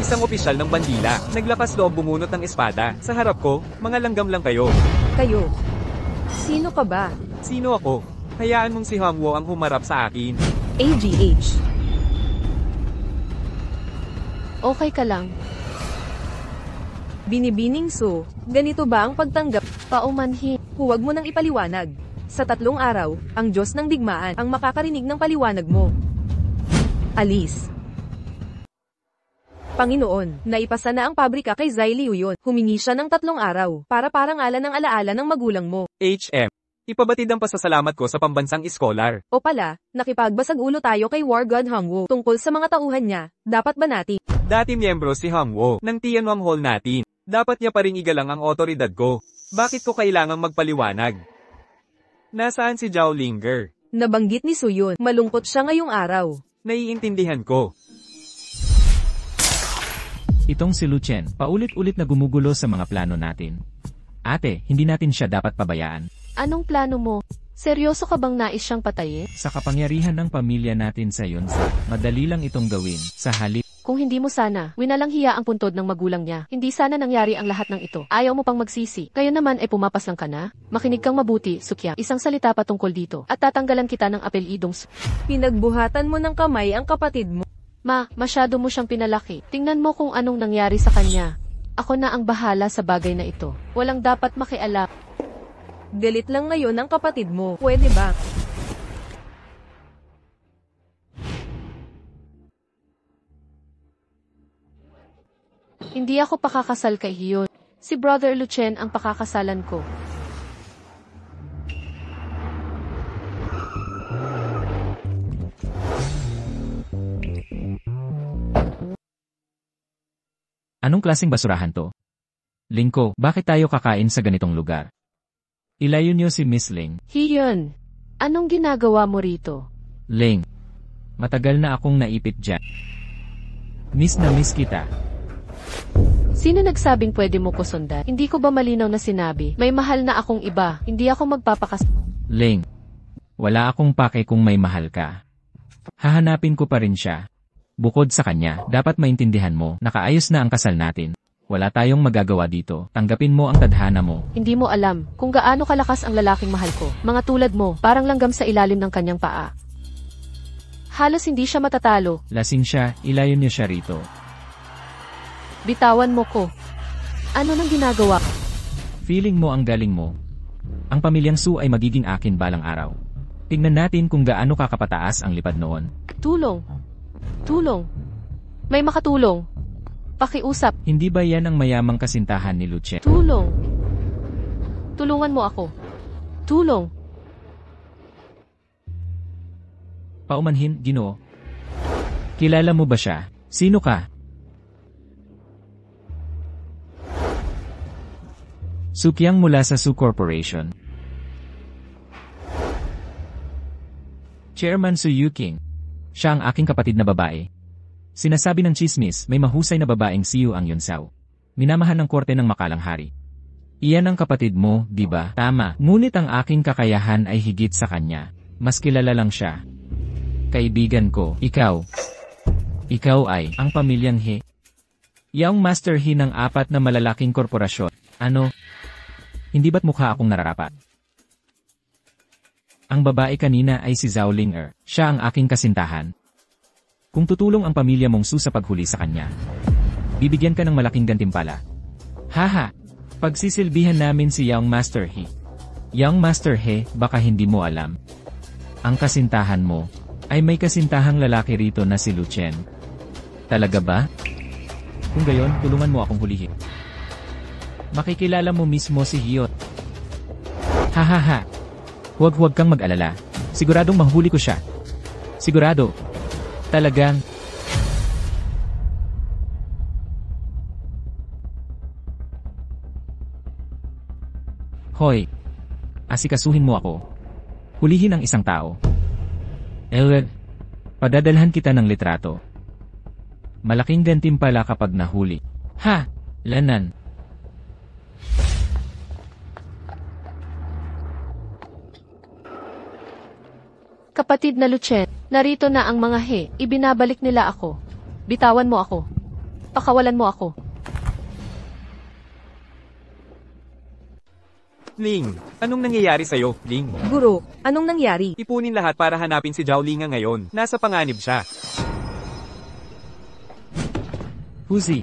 Isang opisyal ng bandila, naglakas loob bumunot ng espada. Sa harap ko, mga langgam lang kayo. Kayo. Sino ka ba? Sino ako? Hayaan mong si Hongwu ang humarap sa akin. AGH. Okay ka lang. Binibining So, ganito ba ang pagtanggap? Paumanhin. Huwag mo nang ipaliwanag. Sa 3 araw, ang Diyos ng digmaan ang makakarinig ng paliwanag mo. Alis. Panginoon, naipasa na ang pabrika kay Zai Liuyon. Humingi siya ng 3 araw para parangalan ng alaala ng magulang mo. HM. Ipabatid ang pasasalamat ko sa pambansang iskolar. O pala, nakipagbasag ulo tayo kay War God Hongwu tungkol sa mga tauhan niya. Dapat ba natin? Dati miyembro si Hongwu ng Tianwang Hall natin. Dapat niya pa rin igalang ang otoridad ko. Bakit ko kailangang magpaliwanag? Nasaan si Zhao Linger? Nabanggit ni Suyun, malungkot siya ngayong araw. Naiintindihan ko. Itong si Lu Chen, paulit-ulit na gumugulo sa mga plano natin. Ate, hindi natin siya dapat pabayaan. Anong plano mo? Seryoso ka bang nais siyang patayin? Sa kapangyarihan ng pamilya natin sa Yonsa, madali lang itong gawin. Sa halip, Kung hindi mo sana, winalang hiya ang puntod ng magulang niya. Hindi sana nangyari ang lahat ng ito. Ayaw mo pang magsisi. Kaya naman ay pumapas lang ka na? Makinig kang mabuti, Sukya. Isang salita pa tungkol dito. At tatanggalan kita ng apelidong Pinagbuhatan mo ng kamay ang kapatid mo. Ma, masyado mo siyang pinalaki. Tingnan mo kung anong nangyari sa kanya. Ako na ang bahala sa bagay na ito. Walang dapat makialam. Galit lang ngayon ang kapatid mo. Pwede ba? Hindi ako pakakasal kay Hiyon. Si Brother Lucien ang pakakasalan ko. anong klaseng basurahan to? Lingko, bakit tayo kakain sa ganitong lugar? Ilayo niyo si Miss Ling. Hiyon, anong ginagawa mo rito? Ling, matagal na akong naipit dyan. Miss na miss kita. Sino nagsabing pwede mo ko sundan? Hindi ko ba malinaw na sinabi? May mahal na akong iba. Hindi ako magpapakas... Ling, wala akong pake kung may mahal ka. Hahanapin ko pa rin siya. Bukod sa kanya, dapat maintindihan mo, nakaayos na ang kasal natin. Wala tayong magagawa dito. Tanggapin mo ang tadhana mo. Hindi mo alam kung gaano kalakas ang lalaking mahal ko. Mga tulad mo, parang langgam sa ilalim ng kanyang paa. Halos hindi siya matatalo. Lasing siya, ilayo niyo siya rito. Bitawan mo ko. Ano nang ginagawa? Feeling mo ang galing mo. Ang pamilyang Su ay magiging akin balang araw. Tingnan natin kung gaano kakapataas ang lipad noon. Tulong. Tulong. May makatulong. Pakiusap. Hindi ba yan ang mayamang kasintahan ni Lucien? Tulong. Tulungan mo ako. Tulong. Paumanhin, Ginoo. Kilala mo ba siya? Sino ka? Sukyang mula sa Su Corporation. Chairman Su Yuking. Siya ang aking kapatid na babae. Sinasabi ng chismis, may mahusay na babaeng siyu ang Yonsao. Minamahan ng korte ng makalang hari. Iyan ang kapatid mo, di ba? Tama. Ngunit ang aking kakayahan ay higit sa kanya. Mas kilala lang siya. Kaibigan ko, ikaw. Ikaw ay ang pamilyang He. Yang Master He ng 4 na malalaking korporasyon. Ano? Hindi ba't mukha akong nararapat? Ang babae kanina ay si Zhao Linger. Siya ang aking kasintahan. Kung tutulong ang pamilya mong Su sa paghuli sa kanya, bibigyan ka ng malaking gantimpala. Haha! Pagsisilbihan namin si Young Master He. Young Master He, baka hindi mo alam. Ang kasintahan mo ay may kasintahang lalaki rito na si Lucien. Talaga ba? Kung gayon, tulungan mo akong hulihin. Makikilala mo mismo si Hiyot. Hahaha! Huwag kang mag-alala. Siguradong mahuli ko siya. Sigurado. Talagang. Hoy. Asikasuhin mo ako. Hulihin ang isang tao. Padadalhan kita ng litrato. Malaking gantimpala kapag nahuli. Ha! Lanan. Kapatid na Lucien, narito na ang mga He. Ibinabalik nila ako. Bitawan mo ako. Pakawalan mo ako. Ling, anong nangyayari sa'yo, Ling? Guro, anong nangyari? Ipunin lahat para hanapin si Zhao Linga ngayon. Nasa panganib siya. Huzi.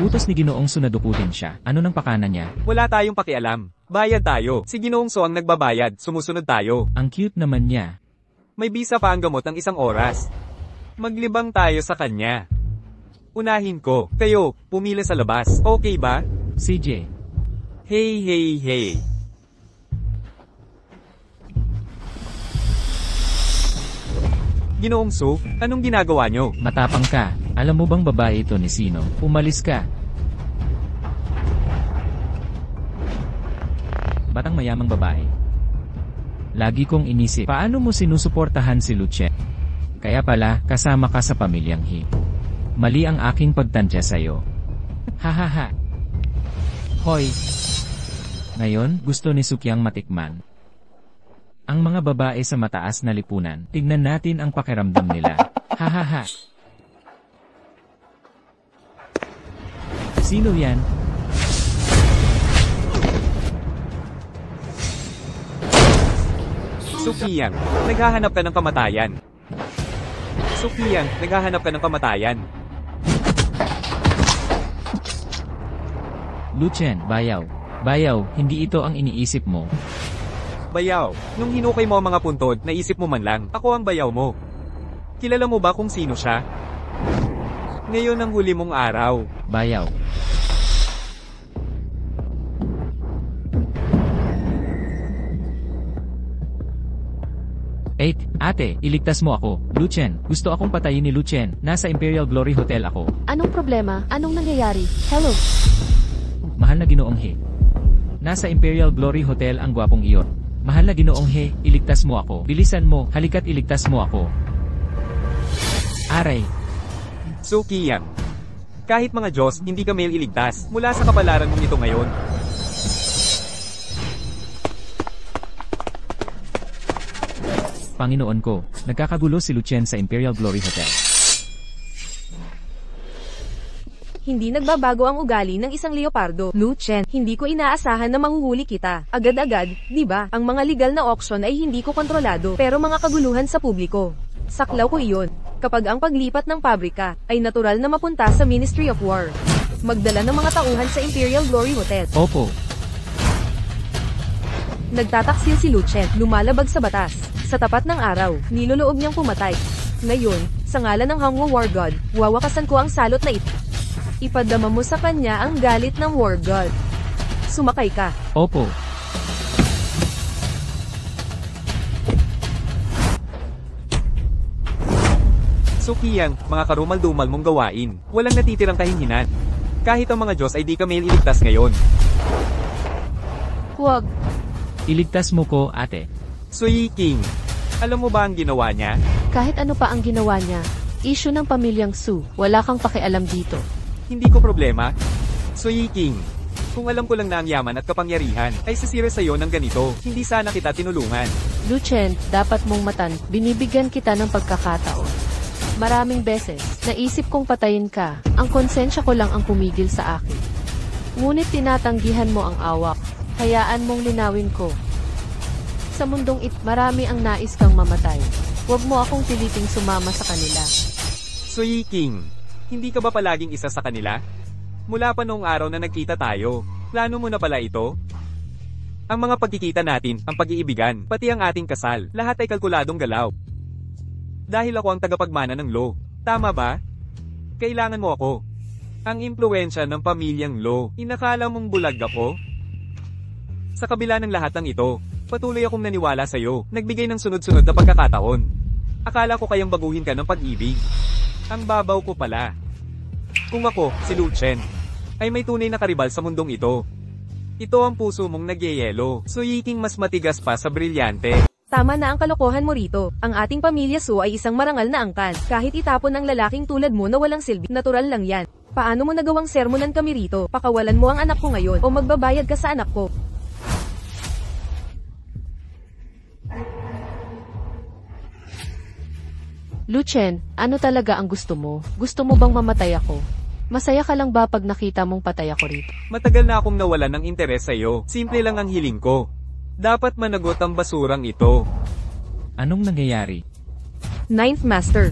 Utos ni Ginoong Su na dukutin siya. Ano nang pakana niya? Wala tayong pakialam. Bayad tayo. Si Ginoong So ang nagbabayad. Sumusunod tayo. Ang cute naman niya. May bisa pa ang gamot ng 1 oras. Maglibang tayo sa kanya. Unahin ko. Kayo, pumila sa labas. Okay ba? CJ. Hey. Ginoong Su, anong ginagawa nyo? Matapang ka. Alam mo bang babae ito ni sino? Umalis ka. Batang mayamang babae. Lagi kong inisip, paano mo sinusuportahan si Lucien? Kaya pala, kasama ka sa pamilyang He. Mali ang aking pagtansya sa'yo. Hahaha. Hoy. Ngayon, gusto ni Sukyang matikman ang mga babae sa mataas na lipunan. Tignan natin ang pakiramdam nila. Hahaha. Sino yan? Sukiyang, naghahanap ka ng kamatayan. Sukiyang, naghahanap ka ng kamatayan. Lucien, bayaw. Bayaw, hindi ito ang iniisip mo. Bayaw, nung hinukay mo ang mga puntod, naisip mo man lang, ako ang bayaw mo. Kilala mo ba kung sino siya? Ngayon ang huli mong araw. Bayaw. Ate, iligtas mo ako. Lucien, gusto akong patayin ni Lucien. Nasa Imperial Glory Hotel ako. Anong problema? Anong nangyayari? Hello? Mahal na Ginoong He. Nasa Imperial Glory Hotel ang gwapong iyon. Mahal na Ginoong He, iligtas mo ako. Bilisan mo, halika't iligtas mo ako. Aray. Sukiyang, kahit mga Diyos, hindi ka iligtas mula sa kapalaran mong ito ngayon. Panginoon ko, nagkakagulo si Lucien sa Imperial Glory Hotel. Hindi nagbabago ang ugali ng isang leopardo. Lucien, hindi ko inaasahan na mahuhuli kita. Agad-agad, di ba? Ang mga legal na auction ay hindi ko kontrolado, pero mga kaguluhan sa publiko. Saklaw ko iyon. Kapag ang paglipat ng pabrika ay natural na mapunta sa Ministry of War. Magdala ng mga tauhan sa Imperial Glory Hotel. Opo. Nagtataksil si Lucien, lumalabag sa batas. Sa tapat ng araw, niloloob niyang pumatay. Ngayon, sa ngalan ng Hangwo War God, wawakasan ko ang salot na ito. Ipadama mo sa kanya ang galit ng War God. Sumakay ka. Opo. Sukiyang, mga karumal-dumal mong gawain. Walang natitirang kahinhinan. Kahit ang mga Diyos ay di ka iligtas ngayon. Huwag. Iligtas mo ko, ate. Sui King, alam mo ba ang ginawa niya? Kahit ano pa ang ginawa niya, issue ng pamilyang Su, wala kang pakialam dito. Hindi ko problema. Sui King, kung alam ko lang na ang yaman at kapangyarihan ay sisira sa'yo ng ganito, hindi sana kita tinulungan. Lucien, dapat mong binibigyan kita ng pagkakataon. Maraming beses, naisip kong patayin ka, ang konsensya ko lang ang pumigil sa akin. Ngunit tinatanggihan mo ang awak, hayaan mong linawin ko. Sa mundong marami ang nais kang mamatay. Huwag mo akong piliting sumama sa kanila. Sui King, hindi ka ba palaging isa sa kanila? Mula pa noong araw na nagkita tayo, plano mo na pala ito? Ang mga pagkikita natin, ang pag-iibigan, pati ang ating kasal, lahat ay kalkuladong galaw. Dahil ako ang tagapagmana ng Lo, tama ba? Kailangan mo ako. Ang impluwensya ng pamilyang Lo, inakala mong bulag ako? Sa kabila ng lahat ng ito, patuloy akong naniwala sa'yo, nagbigay ng sunod-sunod na pagkakataon. Akala ko kayang baguhin ka ng pag-ibig. Ang babaw ko pala. Kung ako, si Lucien, ay may tunay na karibal sa mundong ito. Ito ang puso mong nagyeyelo, suyiking mas matigas pa sa brilyante. Tama na ang kalokohan mo rito. Ang ating pamilya Su ay isang marangal na angkan. Kahit itapon ng lalaking tulad mo na walang silbi, natural lang yan. Paano mo nagawang sermonan kami rito? Pakawalan mo ang anak ko ngayon o magbabayad ka sa anak ko. Lucien, ano talaga ang gusto mo? Gusto mo bang mamatay ako? Masaya ka lang ba pag nakita mong patay ako rito? Matagal na akong nawalan ng interes sa'yo. Simple lang ang hiling ko. Dapat managot ang basurang ito. Anong nangyayari? Ninth Master,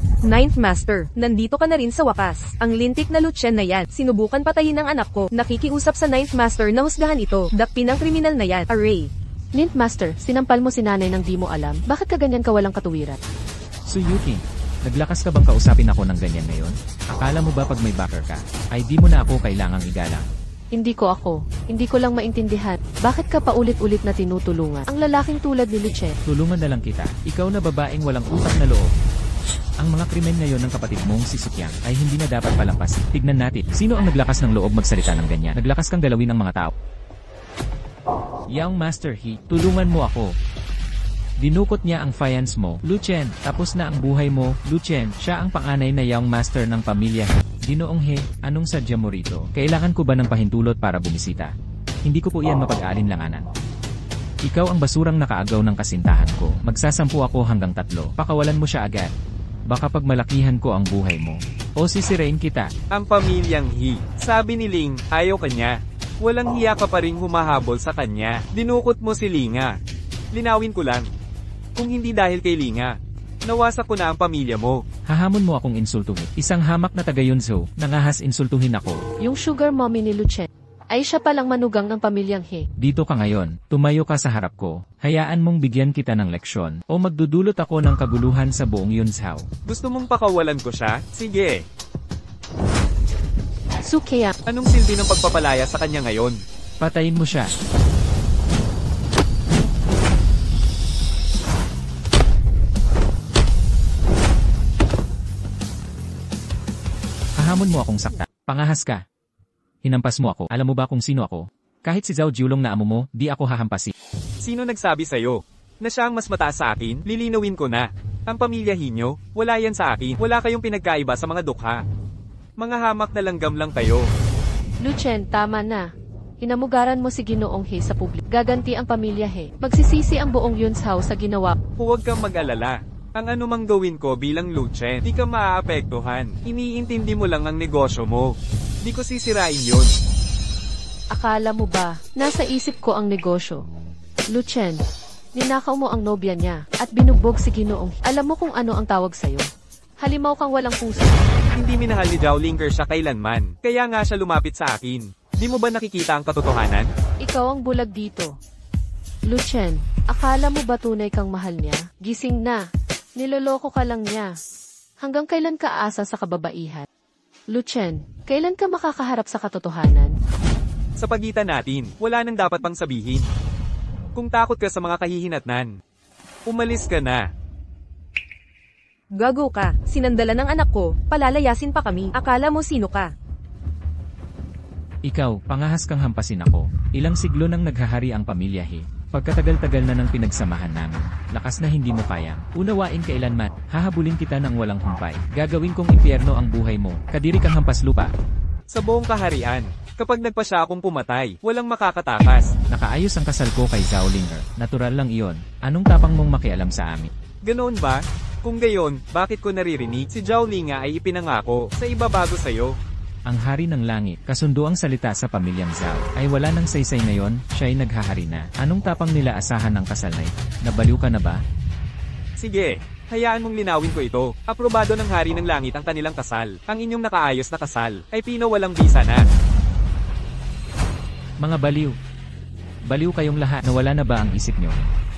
nandito ka na rin sa wakas. Ang lintik na Lucien na yan, sinubukan patayin ng anak ko. Nakikiusap sa Ninth Master na husgahan ito. Dakpin ang kriminal na yan, Array. Ninth Master, sinampal mo si nanay ng di mo alam. Bakit ka ganyan ka walang katuwiran? Suyuki, naglakas ka bang kausapin ako ng ganyan ngayon? Akala mo ba pag may backer ka, ay di mo na ako kailangang igalang? Hindi ko lang maintindihan. Bakit ka paulit-ulit na tinutulungan? Ang lalaking tulad ni Lucien. Tulungan na lang kita, ikaw na babaeng walang utak na loob. Ang mga krimen ngayon ng kapatid mong si Sukyang ay hindi na dapat palampasin. Tignan natin, sino ang naglakas ng loob magsalita ng ganyan? Naglakas kang galawin ng mga tao. Young Master He, tulungan mo ako. Dinukot niya ang fiance mo. Lucien, tapos na ang buhay mo. Lucien, siya ang panganay na young master ng pamilya. Ginoong He, anong sadya mo rito? Kailangan ko ba ng pahintulot para bumisita? Hindi ko po iyan mapag-aalinlanganan. Ikaw ang basurang nakaagaw ng kasintahan ko. Magsasampu ako hanggang 3. Pakawalan mo siya agad. Baka pagmalakihan ko ang buhay mo. O sisirain kita. Ang pamilyang He. Sabi ni Ling, ayaw kanya. Walang hiya ka pa ring humahabol sa kanya. Dinukot mo si Linga. Linawin ko lang. Kung hindi dahil kay Linga, nawasak ko na ang pamilya mo. Hahamon mo akong insultuhin. Isang hamak na taga-Yunzhou, nangahas insultuhin ako. Yung sugar mommy ni Luchen ay siya palang manugang ng pamilyang He. Dito ka ngayon, tumayo ka sa harap ko. Hayaan mong bigyan kita ng leksyon. O magdudulot ako ng kaguluhan sa buong Yunzhou. Gusto mong pakawalan ko siya? Sige. Sukeya, Anong silbi ng pagpapalaya sa kanya ngayon? Patayin mo siya. Hahamon mo akong sakta. Pangahas ka. Hinampas mo ako. Alam mo ba kung sino ako? Kahit si Zhao Jiulong na amo mo, di ako hahampasin. Sino nagsabi sa'yo? Na siya ang mas mataas sa akin? Lilinawin ko na. Ang pamilya Hinyo, wala yan sa akin. Wala kayong pinagkaiba sa mga dukha. Mga hamak na langgam lang kayo. Luchen, tama na. Hinamugaran mo si Ginoong He sa publiko. Gaganti ang pamilya He. Magsisisi ang buong Yunzhou sa ginawa. Huwag kang mag-alala. Ang anumang gawin ko bilang Luchen, di ka maaapektuhan. Iniintindi mo lang ang negosyo mo. Di ko sisirain yun. Akala mo ba, nasa isip ko ang negosyo? Luchen, ninakaw mo ang nobya niya, at binugbog si Ginoong He. Alam mo kung ano ang tawag sa'yo? Halimaw kang walang puso. Hindi minahal ni Zhao Linker siya kailanman. Kaya nga siya lumapit sa akin. Di mo ba nakikita ang katotohanan? Ikaw ang bulag dito. Luchen, akala mo ba tunay kang mahal niya? Gising na. Niloloko ka lang niya. Hanggang kailan ka aasa sa kababaihan? Luchen, kailan ka makakaharap sa katotohanan? Sa pagitan natin, wala nang dapat pang sabihin. Kung takot ka sa mga kahihinatnan, umalis ka na. Gago ka, sinandala ng anak ko, palalayasin pa kami. Akala mo sino ka? Ikaw, pangahas kang hampasin ako. Ilang siglo nang naghahari ang pamilya He. Pagkatagal-tagal na ng pinagsamahan namin. Lakas na hindi mo kaya. Unawain kailanman. Hahabulin kita ng walang humpay. Gagawin kong impyerno ang buhay mo. Kadiri kang hampas lupa. Sa buong kaharian, kapag nagpasya akong pumatay, walang makakatakas. Nakaayos ang kasal ko kay Zhao Linger. Natural lang iyon. Anong tapang mong makialam sa amin? Ganoon ba? Kung gayon, bakit ko naririnig si Zhao Linga ay ipinangako sa iba bago sa'yo? Ang hari ng langit, kasundo ang salita sa pamilyang Zhao, ay wala nang saysay ngayon, siya ay naghahari na. Anong tapang nila asahan ng kasal na ito? Nabaliw ka na ba? Sige, hayaan mong linawin ko ito. Aprobado ng hari ng langit ang kanilang kasal. Ang inyong nakaayos na kasal ay pinawalang bisa na. Mga baliw. Baliw kayong lahat. Nawala na ba ang isip nyo?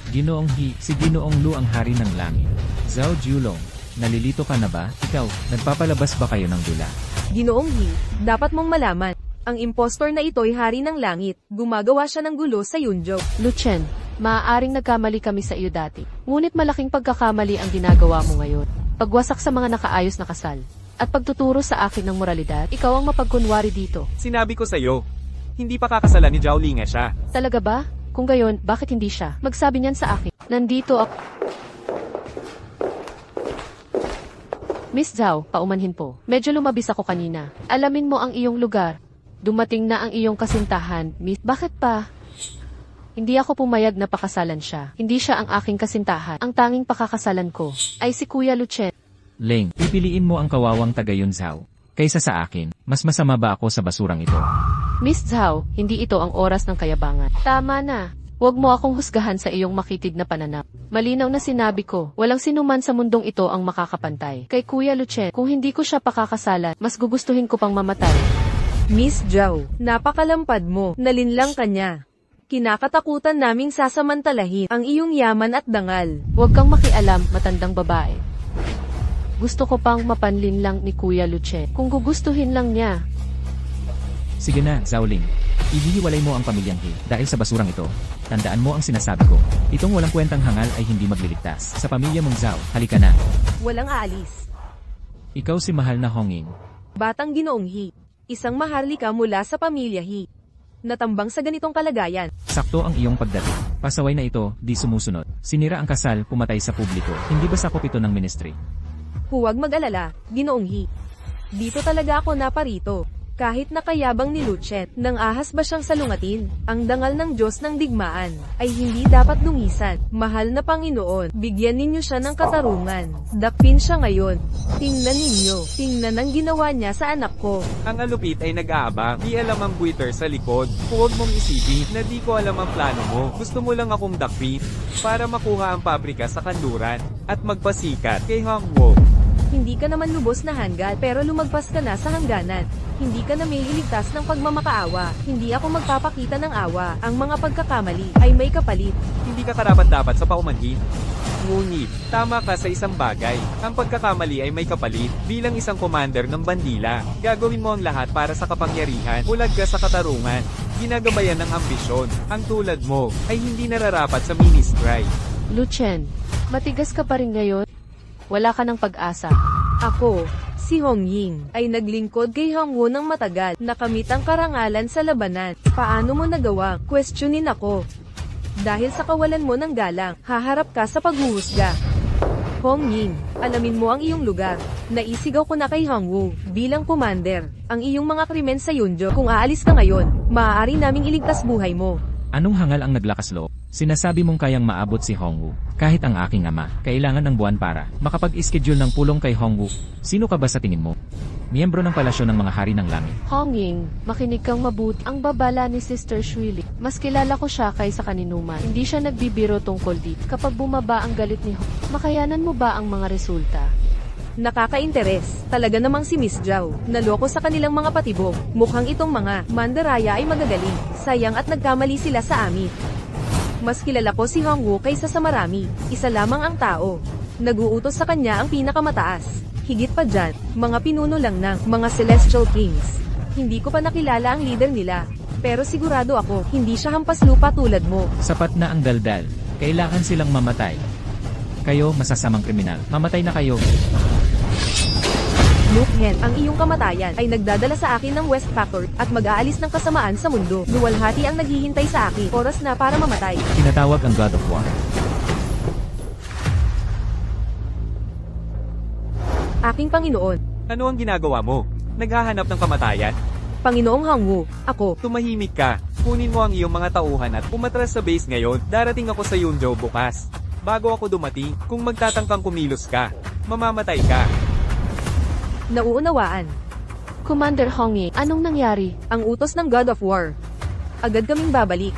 Ginoong He, si Ginoong Lu ang hari ng langit. Zhao Jiulong, nalilito ka na ba? Ikaw, nagpapalabas ba kayo ng dula? Ginoong He, dapat mong malaman. Ang impostor na ito'y hari ng langit. Gumagawa siya ng gulo sa Yunzhou. Luchen, maaaring nagkamali kami sa iyo dati. Ngunit malaking pagkakamali ang ginagawa mo ngayon. Pagwasak sa mga nakaayos na kasal. At pagtuturo sa akin ng moralidad, ikaw ang mapagkunwari dito. Sinabi ko sa'yo, hindi pa kakasalan ni Zhao Linga siya. Talaga ba? Kung gayon, bakit hindi siya? Magsabi niyan sa akin. Nandito ako. Miss Zhao, paumanhin po. Medyo lumabis ako kanina. Alamin mo ang iyong lugar. Dumating na ang iyong kasintahan, Miss. Bakit pa? Hindi ako pumayag na pakasalan siya. Hindi siya ang aking kasintahan. Ang tanging pakakasalan ko ay si Kuya Luchen. Ling, pipiliin mo ang kawawang taga Yunzhou. Kaysa sa akin, mas masama ba ako sa basurang ito? Miss Zhao, hindi ito ang oras ng kayabangan. Tama na. Huwag mo akong husgahan sa iyong makitid na pananap. Malinaw na sinabi ko, walang sinuman sa mundong ito ang makakapantay. Kay Kuya Luchen, kung hindi ko siya pakakasalan, mas gugustuhin ko pang mamatay. Miss Zhao, napakalampad mo. Nalinlang ka niya. Kinakatakutan naming sasamantalahin ang iyong yaman at dangal. Huwag kang makialam, matandang babae. Gusto ko pang mapanlin lang ni Kuya Luchen. Kung gugustuhin lang niya. Sige na, Zhao Ling. Ihihiwalay mo ang pamilyang He dahil sa basurang ito. Tandaan mo ang sinasabi ko. Itong walang kwentang hangal ay hindi magliligtas. Sa pamilya mong Zhao, halika na. Walang aalis. Ikaw si mahal na Honging. Batang Ginoong He. Isang maharlika mula sa pamilya He. Natambang sa ganitong kalagayan. Sakto ang iyong pagdating. Pasaway na ito, di sumusunod. Sinira ang kasal, pumatay sa publiko. Hindi ba sakop ito ng ministry? Huwag mag-alala, Ginoong He. Dito talaga ako naparito. Kahit nakayabang ni Luchet, nang ahas ba siyang salungatin, ang dangal ng Diyos ng digmaan, ay hindi dapat dungisan. Mahal na Panginoon, bigyan ninyo siya ng katarungan. Dakpin siya ngayon. Tingnan ninyo, tingnan ang ginawa niya sa anak ko. Ang alupit ay nag-aabang, di alam ang buiter sa likod. Huwag mong isipin na di ko alam ang plano mo. Gusto mo lang akong dakpin para makuha ang pabrika sa kanluran at magpasikat kay Hangwo. Hindi ka naman lubos na hanggan, pero lumagpas ka na sa hangganan. Hindi ka na may iligtas ng pagmamakaawa. Hindi ako magpapakita ng awa. Ang mga pagkakamali ay may kapalit. Hindi ka karapat-dapat sa paumanhin. Ngunit, tama ka sa isang bagay. Ang pagkakamali ay may kapalit. Bilang isang commander ng bandila, gagawin mo ang lahat para sa kapangyarihan. Bulag ka sa katarungan. Ginagabayan ng ambisyon. Ang tulad mo ay hindi nararapat sa ministry. Luchen, matigas ka pa rin ngayon? Wala ka ng pag-asa. Ako, si Hong Ying, ay naglingkod kay Hangwo ng matagal, nakamit ang karangalan sa labanan. Paano mo nagawa? Questionin ako. Dahil sa kawalan mo ng galang, haharap ka sa paghuhusga. Hong Ying, alamin mo ang iyong lugar. Naisigaw ko na kay Hangwo, bilang commander, ang iyong mga krimen sa Yunjo. Kung aalis ka ngayon, maaari naming iligtas buhay mo. Anong hangal ang naglakas loob? Sinasabi mong kayang maabot si Hongwoo. Kahit ang aking ama, kailangan ng buwan para makapag-schedule ng pulong kay Hongwoo. Sino ka ba sa tingin mo? Miyembro ng palasyo ng mga hari ng langit. Hongying, makinig kang mabuti. Ang babala ni Sister Shwili. Mas kilala ko siya kaysa kaninuman. Hindi siya nagbibiro tungkol dito. Kapag bumaba ang galit ni Hong, makayanan mo ba ang mga resulta? Nakaka-interes. Talaga namang si Miss Zhao. Naloko sa kanilang mga patibong. Mukhang itong mga mandaraya ay magagaling. Sayang at nagkamali sila sa amin. Mas kilala ko si Hongwoo kaysa sa marami. Isa lamang ang tao. Naguutos sa kanya ang pinakamataas. Higit pa dyan, mga pinuno lang ng mga Celestial Kings. Hindi ko pa nakilala ang leader nila. Pero sigurado ako, hindi siya hampas lupa tulad mo. Sapat na ang daldal. Kailangan silang mamatay. Kayo, masasamang kriminal. Mamatay na kayo. Luke Hen, ang iyong kamatayan ay nagdadala sa akin ng West Factor at mag-aalis ng kasamaan sa mundo. Luwalhati ang naghihintay sa akin. Oras na para mamatay. Tinatawag ang God of War. Aking Panginoon. Ano ang ginagawa mo? Naghahanap ng kamatayan? Panginoong Hangwoo, ako. Tumahimik ka. Kunin mo ang iyong mga tauhan at umatras sa base ngayon. Darating ako sa Yunjo bukas. Bago ako dumating, kung magtatangkang kumilos ka, mamamatay ka. Nauunawaan. Commander Hongying, anong nangyari? Ang utos ng God of War. Agad kaming babalik.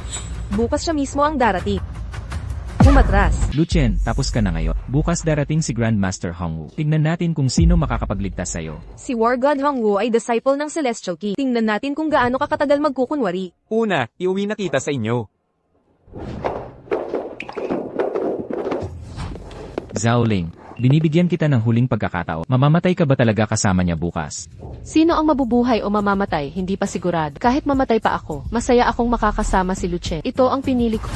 Bukas siya mismo ang darating. Umatras. Luchen, tapos ka na ngayon. Bukas darating si Grandmaster Hongwoo. Tignan natin kung sino makakapagligtas sa'yo. Si War God Hongwoo ay disciple ng Celestial King. Tingnan natin kung gaano kakatagal magkukunwari. Una, iuwi na kita sa inyo. Zhaoling, binibigyan kita ng huling pagkakataon. Mamamatay ka ba talaga kasama niya bukas? Sino ang mabubuhay o mamamatay, hindi pa sigurado. Kahit mamatay pa ako, masaya akong makakasama si Luchen. Ito ang pinili ko.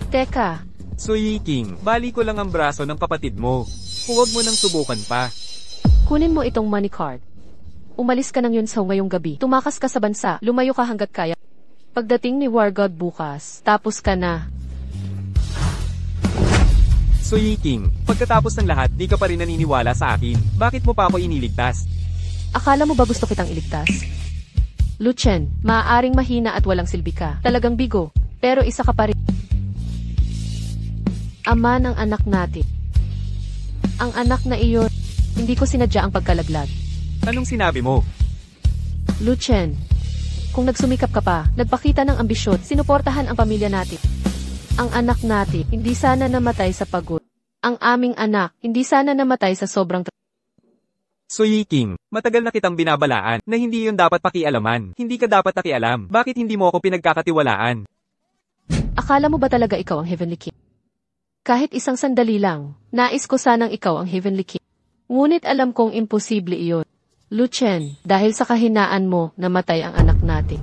Teka, Sui King, bali ko lang ang braso ng kapatid mo. Huwag mo nang subukan pa. kunin mo itong money card. Umalis ka ng Yunsaw ngayong gabi. Tumakas ka sa bansa, lumayo ka hanggat kaya. Pagdating ni War God bukas, tapos ka na. Sui King, pagkatapos ng lahat, di ka pa rin naniniwala sa akin. Bakit mo pa ako iniligtas? Akala mo ba gusto kitang iligtas? Luchen, maaaring mahina at walang silbi ka. Talagang bigo, pero isa ka pa rin. Ama ng anak natin. Ang anak na iyon, hindi ko sinadya ang pagkalaglag. Anong sinabi mo? Luchen, kung nagsumikap ka pa, nagpakita ng ambisyon, sinuportahan ang pamilya natin. Ang anak natin, hindi sana namatay sa pagod. Ang aming anak, hindi sana namatay sa sobrang Sui King, matagal na kitang binabalaan na hindi yun dapat pakialaman. Hindi ka dapat nakialam. Bakit hindi mo ako pinagkakatiwalaan? Akala mo ba talaga ikaw ang Heavenly King? Kahit isang sandali lang, nais ko sanang ikaw ang Heavenly King. Ngunit alam kong imposible iyon. Luchen, dahil sa kahinaan mo, namatay ang anak natin.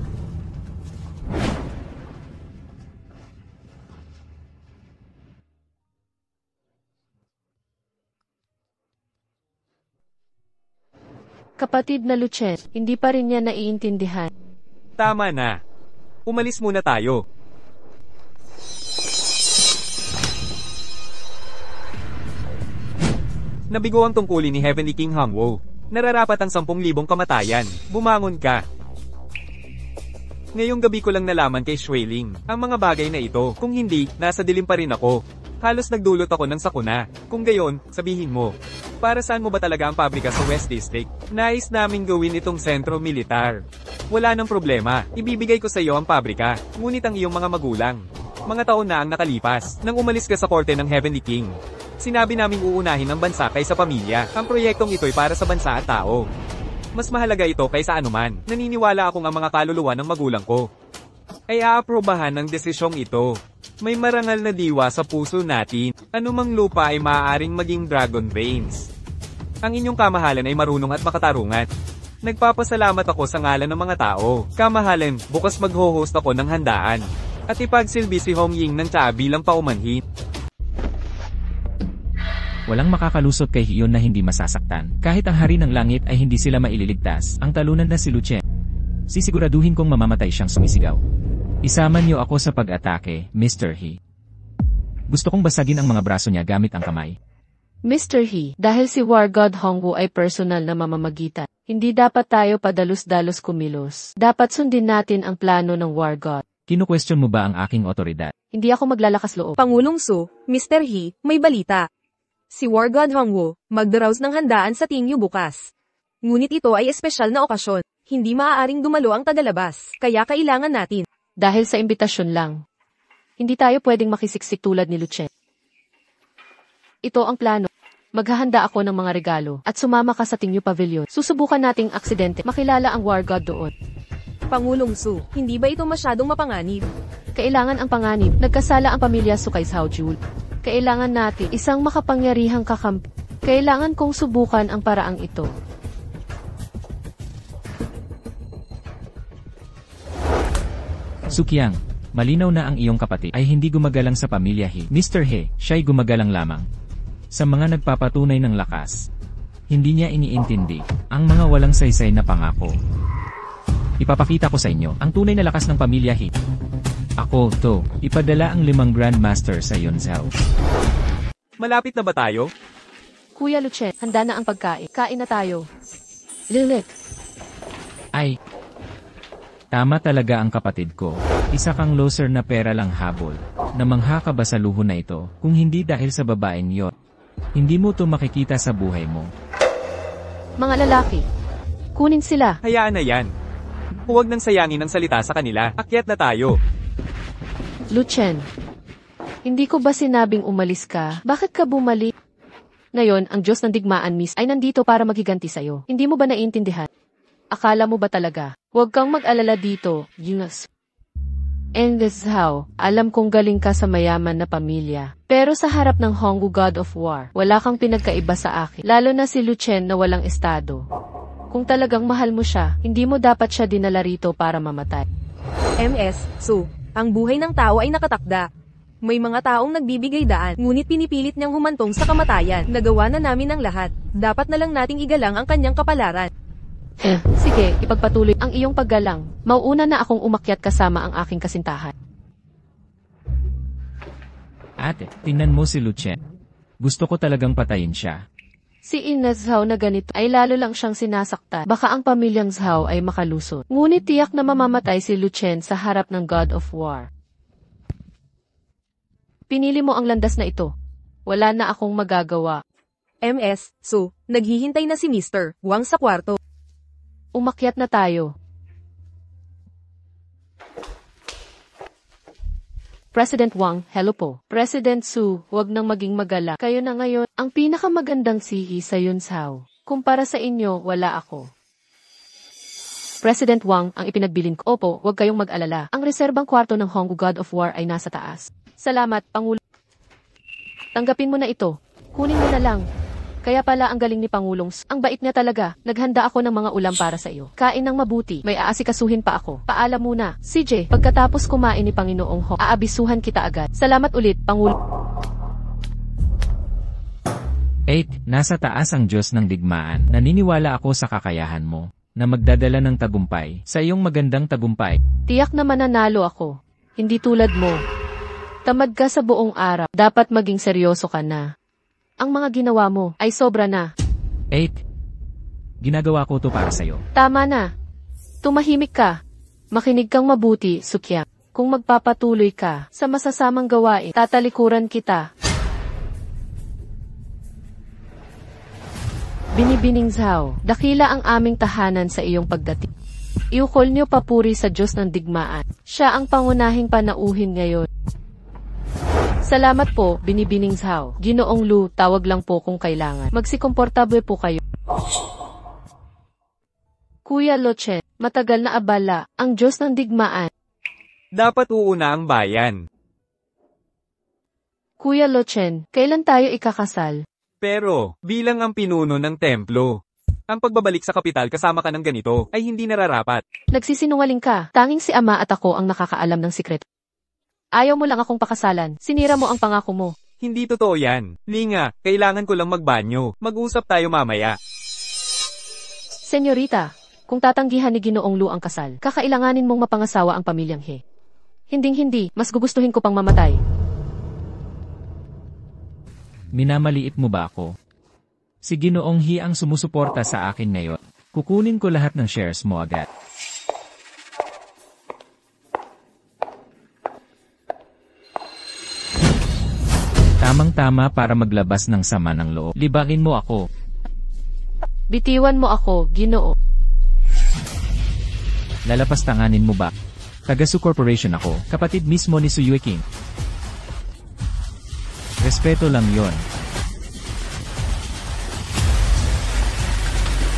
Kapatid na Luchen, hindi pa rin niya naiintindihan. Tama na. Umalis muna tayo. Nabigo ang tungkulin ni Heavenly King Hangwo. Nararapat ang 10,000 kamatayan. Bumangon ka. Ngayong gabi ko lang nalaman kay Shuiling ang mga bagay na ito. Kung hindi, nasa dilim pa rin ako. Halos nagdulot ako ng sakuna. Kung gayon, sabihin mo. Para saan mo ba talaga ang pabrika sa West District? Nais namin gawin itong sentro militar. Wala nang problema. Ibibigay ko sa iyo ang pabrika. Ngunit ang iyong mga magulang. Mga taon na ang nakalipas nang umalis ka sa korte ng Heavenly King. Sinabi naming uunahin ang bansa kaysa pamilya. Ang proyektong ito'y para sa bansa at tao. Mas mahalaga ito kaysa anuman. Naniniwala akong ang mga kaluluwa ng magulang ko ay aaprobahan ng desisyong ito. May marangal na diwa sa puso natin. Anumang lupa ay maaaring maging dragon veins. Ang inyong kamahalan ay marunong at makatarungan. Nagpapasalamat ako sa ngalan ng mga tao. Kamahalan, bukas mag-host ako ng handaan. At ipagsilbi si Hong Ying ng tsa bilang paumanhin. Walang makakalusot kay Hiyon na hindi masasaktan. Kahit ang hari ng langit ay hindi sila maililigtas. Ang talunan na si Lu Chen. Sisiguraduhin kong mamamatay siyang sumisigaw. Isama niyo ako sa pag-atake, Mr. He. Gusto kong basagin ang mga braso niya gamit ang kamay. Mr. He, dahil si War God Hongwu ay personal na mamamagitan, hindi dapat tayo padalos-dalos kumilos. Dapat sundin natin ang plano ng War God. Kinu-question mo ba ang aking otoridad? Hindi ako maglalakas loob. Pangulong Su, Mr. He, may balita. Si War God Hongwu, magdaraos ng handaan sa Tingyu bukas. Ngunit ito ay espesyal na okasyon. Hindi maaaring dumalo ang tagalabas, kaya kailangan natin. Dahil sa imbitasyon lang. Hindi tayo pwedeng makisiksik tulad ni Lu Chen. Ito ang plano. Maghahanda ako ng mga regalo at sumama ka sa Tingyu Pavilion. Susubukan nating aksidente. Makilala ang War God doon. Pangulong Su, hindi ba ito masyadong mapanganib? Kailangan ang panganib. Nagkasala ang pamilya Sukay Saojul. Kailangan natin isang makapangyarihang kakampi. Kailangan kong subukan ang paraang ito. Sukyang, malinaw na ang iyong kapatid ay hindi gumagalang sa pamilya He. Mr. He, siya'y gumagalang lamang. Sa mga nagpapatunay ng lakas. Hindi niya iniintindi ang mga walang saysay na pangako. Ipapakita ko sa inyo ang tunay na lakas ng pamilya He. Ako, to, ipadala ang 5 Grandmaster sa Yunzhou. Malapit na ba tayo? Kuya Lu Chen, handa na ang pagkain. Kain na tayo. Lilik. Ay, tama talaga ang kapatid ko. Isa kang loser na pera lang habol. Namangha ka ba sa luho na ito, kung hindi dahil sa babaeng yon? Hindi mo to makikita sa buhay mo. Mga lalaki, kunin sila. Hayaan na yan. Huwag nang sayangin ang salita sa kanila. Akyat na tayo. Lu Chen, hindi ko ba sinabing umalis ka? Bakit ka bumalik? Ngayon, ang Diyos ng digmaan Miss ay nandito para maghiganti sa'yo. Hindi mo ba naiintindihan? Akala mo ba talaga? Huwag kang mag-alala dito, Yunus. And this how, alam kong galing ka sa mayaman na pamilya. Pero sa harap ng Hongwu God of War, wala kang pinagkaiba sa akin. Lalo na si Lu Chen na walang estado. Kung talagang mahal mo siya, hindi mo dapat siya dinala rito para mamatay. MS, Su, ang buhay ng tao ay nakatakda. May mga taong nagbibigay daan, ngunit pinipilit niyang humantong sa kamatayan. Nagawa na namin ang lahat. Dapat na lang nating igalang ang kanyang kapalaran. Sige, ipagpatuloy ang iyong paggalang. Mauuna na akong umakyat kasama ang aking kasintahan. Ate, tingnan mo si Lu Chen. Gusto ko talagang patayin siya. Si Ina Zhao na ganito ay lalo lang siyang sinasaktan. Baka ang pamilyang Zhao ay makalusot. Ngunit tiyak na mamamatay si Lu Chen sa harap ng God of War. Pinili mo ang landas na ito. Wala na akong magagawa. MS, Su, naghihintay na si Mr. Wang sa kwarto. Umakyat na tayo. President Wang, hello po. President Su, huwag nang maging magala. Kayo na ngayon, ang pinakamagandang sihi sa Yunzhou. Kumpara sa inyo, wala ako. President Wang, ang ipinagbilin ko. Opo, huwag kayong mag-alala. Ang reserbang kwarto ng Hongwu God of War ay nasa taas. Salamat, Pangulo. Tanggapin mo na ito. Kunin mo na lang. Kaya pala ang galing ni Pangulong Su. Ang bait niya talaga. Naghanda ako ng mga ulam para sa iyo. Kain ng mabuti. May aasikasuhin pa ako. Paalam muna. CJ, pagkatapos kumain ni Panginoong Ho, aabisuhan kita agad. Salamat ulit, Pangulo. 8. Nasa taas ang Diyos ng digmaan. Naniniwala ako sa kakayahan mo na magdadala ng tagumpay sa iyong magandang tagumpay. Tiyak na mananalo ako. Hindi tulad mo. Tamad ka sa buong araw. Dapat maging seryoso ka na. Ang mga ginawa mo ay sobra na. 8. Ginagawa ko to para sa'yo. Tama na. Tumahimik ka. Makinig kang mabuti, Sukyang. Kung magpapatuloy ka sa masasamang gawain, tatalikuran kita. Binibining Zhao, dakila ang aming tahanan sa iyong pagdating. Iukol niyo papuri sa Diyos ng digmaan. Siya ang pangunahing panauhin ngayon. Salamat po, Binibining Zhao. Ginoong Lu, tawag lang po kung kailangan. Magsikomportable po kayo. Kuya Lochen, matagal na abala, ang Diyos ng digmaan. Dapat uuna ang bayan. Kuya Lochen, kailan tayo ikakasal? Pero, bilang ang pinuno ng templo, ang pagbabalik sa kapital kasama ka ng ganito ay hindi nararapat. Nagsisinungaling ka. Tanging si Ama at ako ang nakakaalam ng sikreto. Ayaw mo lang akong pakasalan. Sinira mo ang pangako mo. Hindi totoo yan. Linga, kailangan ko lang magbanyo. Mag-usap tayo mamaya. Senyorita, kung tatanggihan ni Ginoong Lu ang kasal, kakailanganin mong mapangasawa ang pamilyang He. Hinding-hindi, mas gugustuhin ko pang mamatay. Minamaliit mo ba ako? Si Ginoong He ang sumusuporta sa akin ngayon. Kukunin ko lahat ng shares mo agad. Tamang-tama para maglabas ng sama ng loob. Libagin mo ako. Bitiwan mo ako, Ginoo. Lalapastanganin mo ba? Taga-Su Corporation ako, kapatid mismo ni Su Yueking. Respeto lang yon.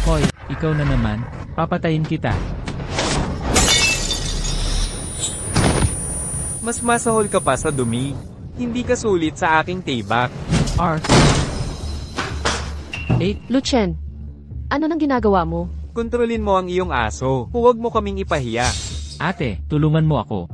Hoy, ikaw na naman, papatayin kita. Mas masahol ka pa sa dumi. Hindi ka sulit sa aking tibak. R. 8. Luchen, ano nang ginagawa mo? Kontrolin mo ang iyong aso. Huwag mo kaming ipahiya. Ate, tulungan mo ako.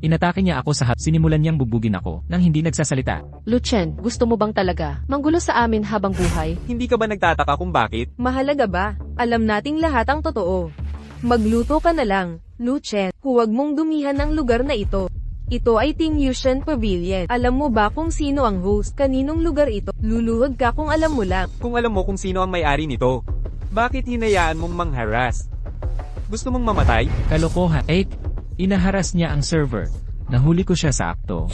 Inatake niya ako sa sinimulan niyang bubugin ako nang hindi nagsasalita. Luchen, gusto mo bang talaga manggulo sa amin habang buhay? Hindi ka ba nagtataka kung bakit? Mahalaga ba? Alam nating lahat ang totoo. Magluto ka na lang, Luchen. Huwag mong dumihan ng lugar na ito. Ito ay Ting Yushan Pavilion. Alam mo ba kung sino ang host? Kaninong lugar ito? Luluhod ka kung alam mo lang. Kung alam mo kung sino ang may-ari nito, bakit hinayaan mong mangharas? Gusto mong mamatay? Kalokohan. 8. Inaharas niya ang server. Nahuli ko siya sa akto.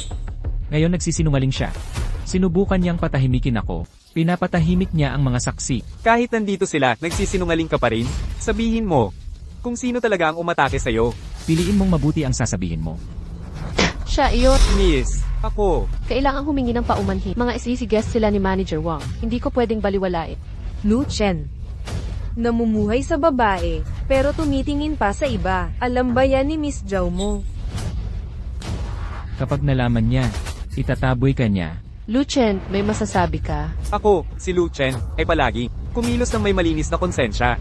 Ngayon nagsisinungaling siya. Sinubukan niyang patahimikin ako. Pinapatahimik niya ang mga saksi. Kahit nandito sila, nagsisinungaling ka pa rin? Sabihin mo, kung sino talaga ang umatake sa'yo. Piliin mong mabuti ang sasabihin mo. Siya iyon. Miss, ako. Kailangang humingi ng paumanhin. Mga guest sila ni Manager Wang. Hindi ko pwedeng baliwalain. Luchen. Namumuhay sa babae, pero tumitingin pa sa iba. Alam ba yan ni Miss Zhao mo? Kapag nalaman niya, itataboy ka niya. Luchen, may masasabi ka? Ako, si Lu Chen, ay palagi kumilos ng may malinis na konsensya.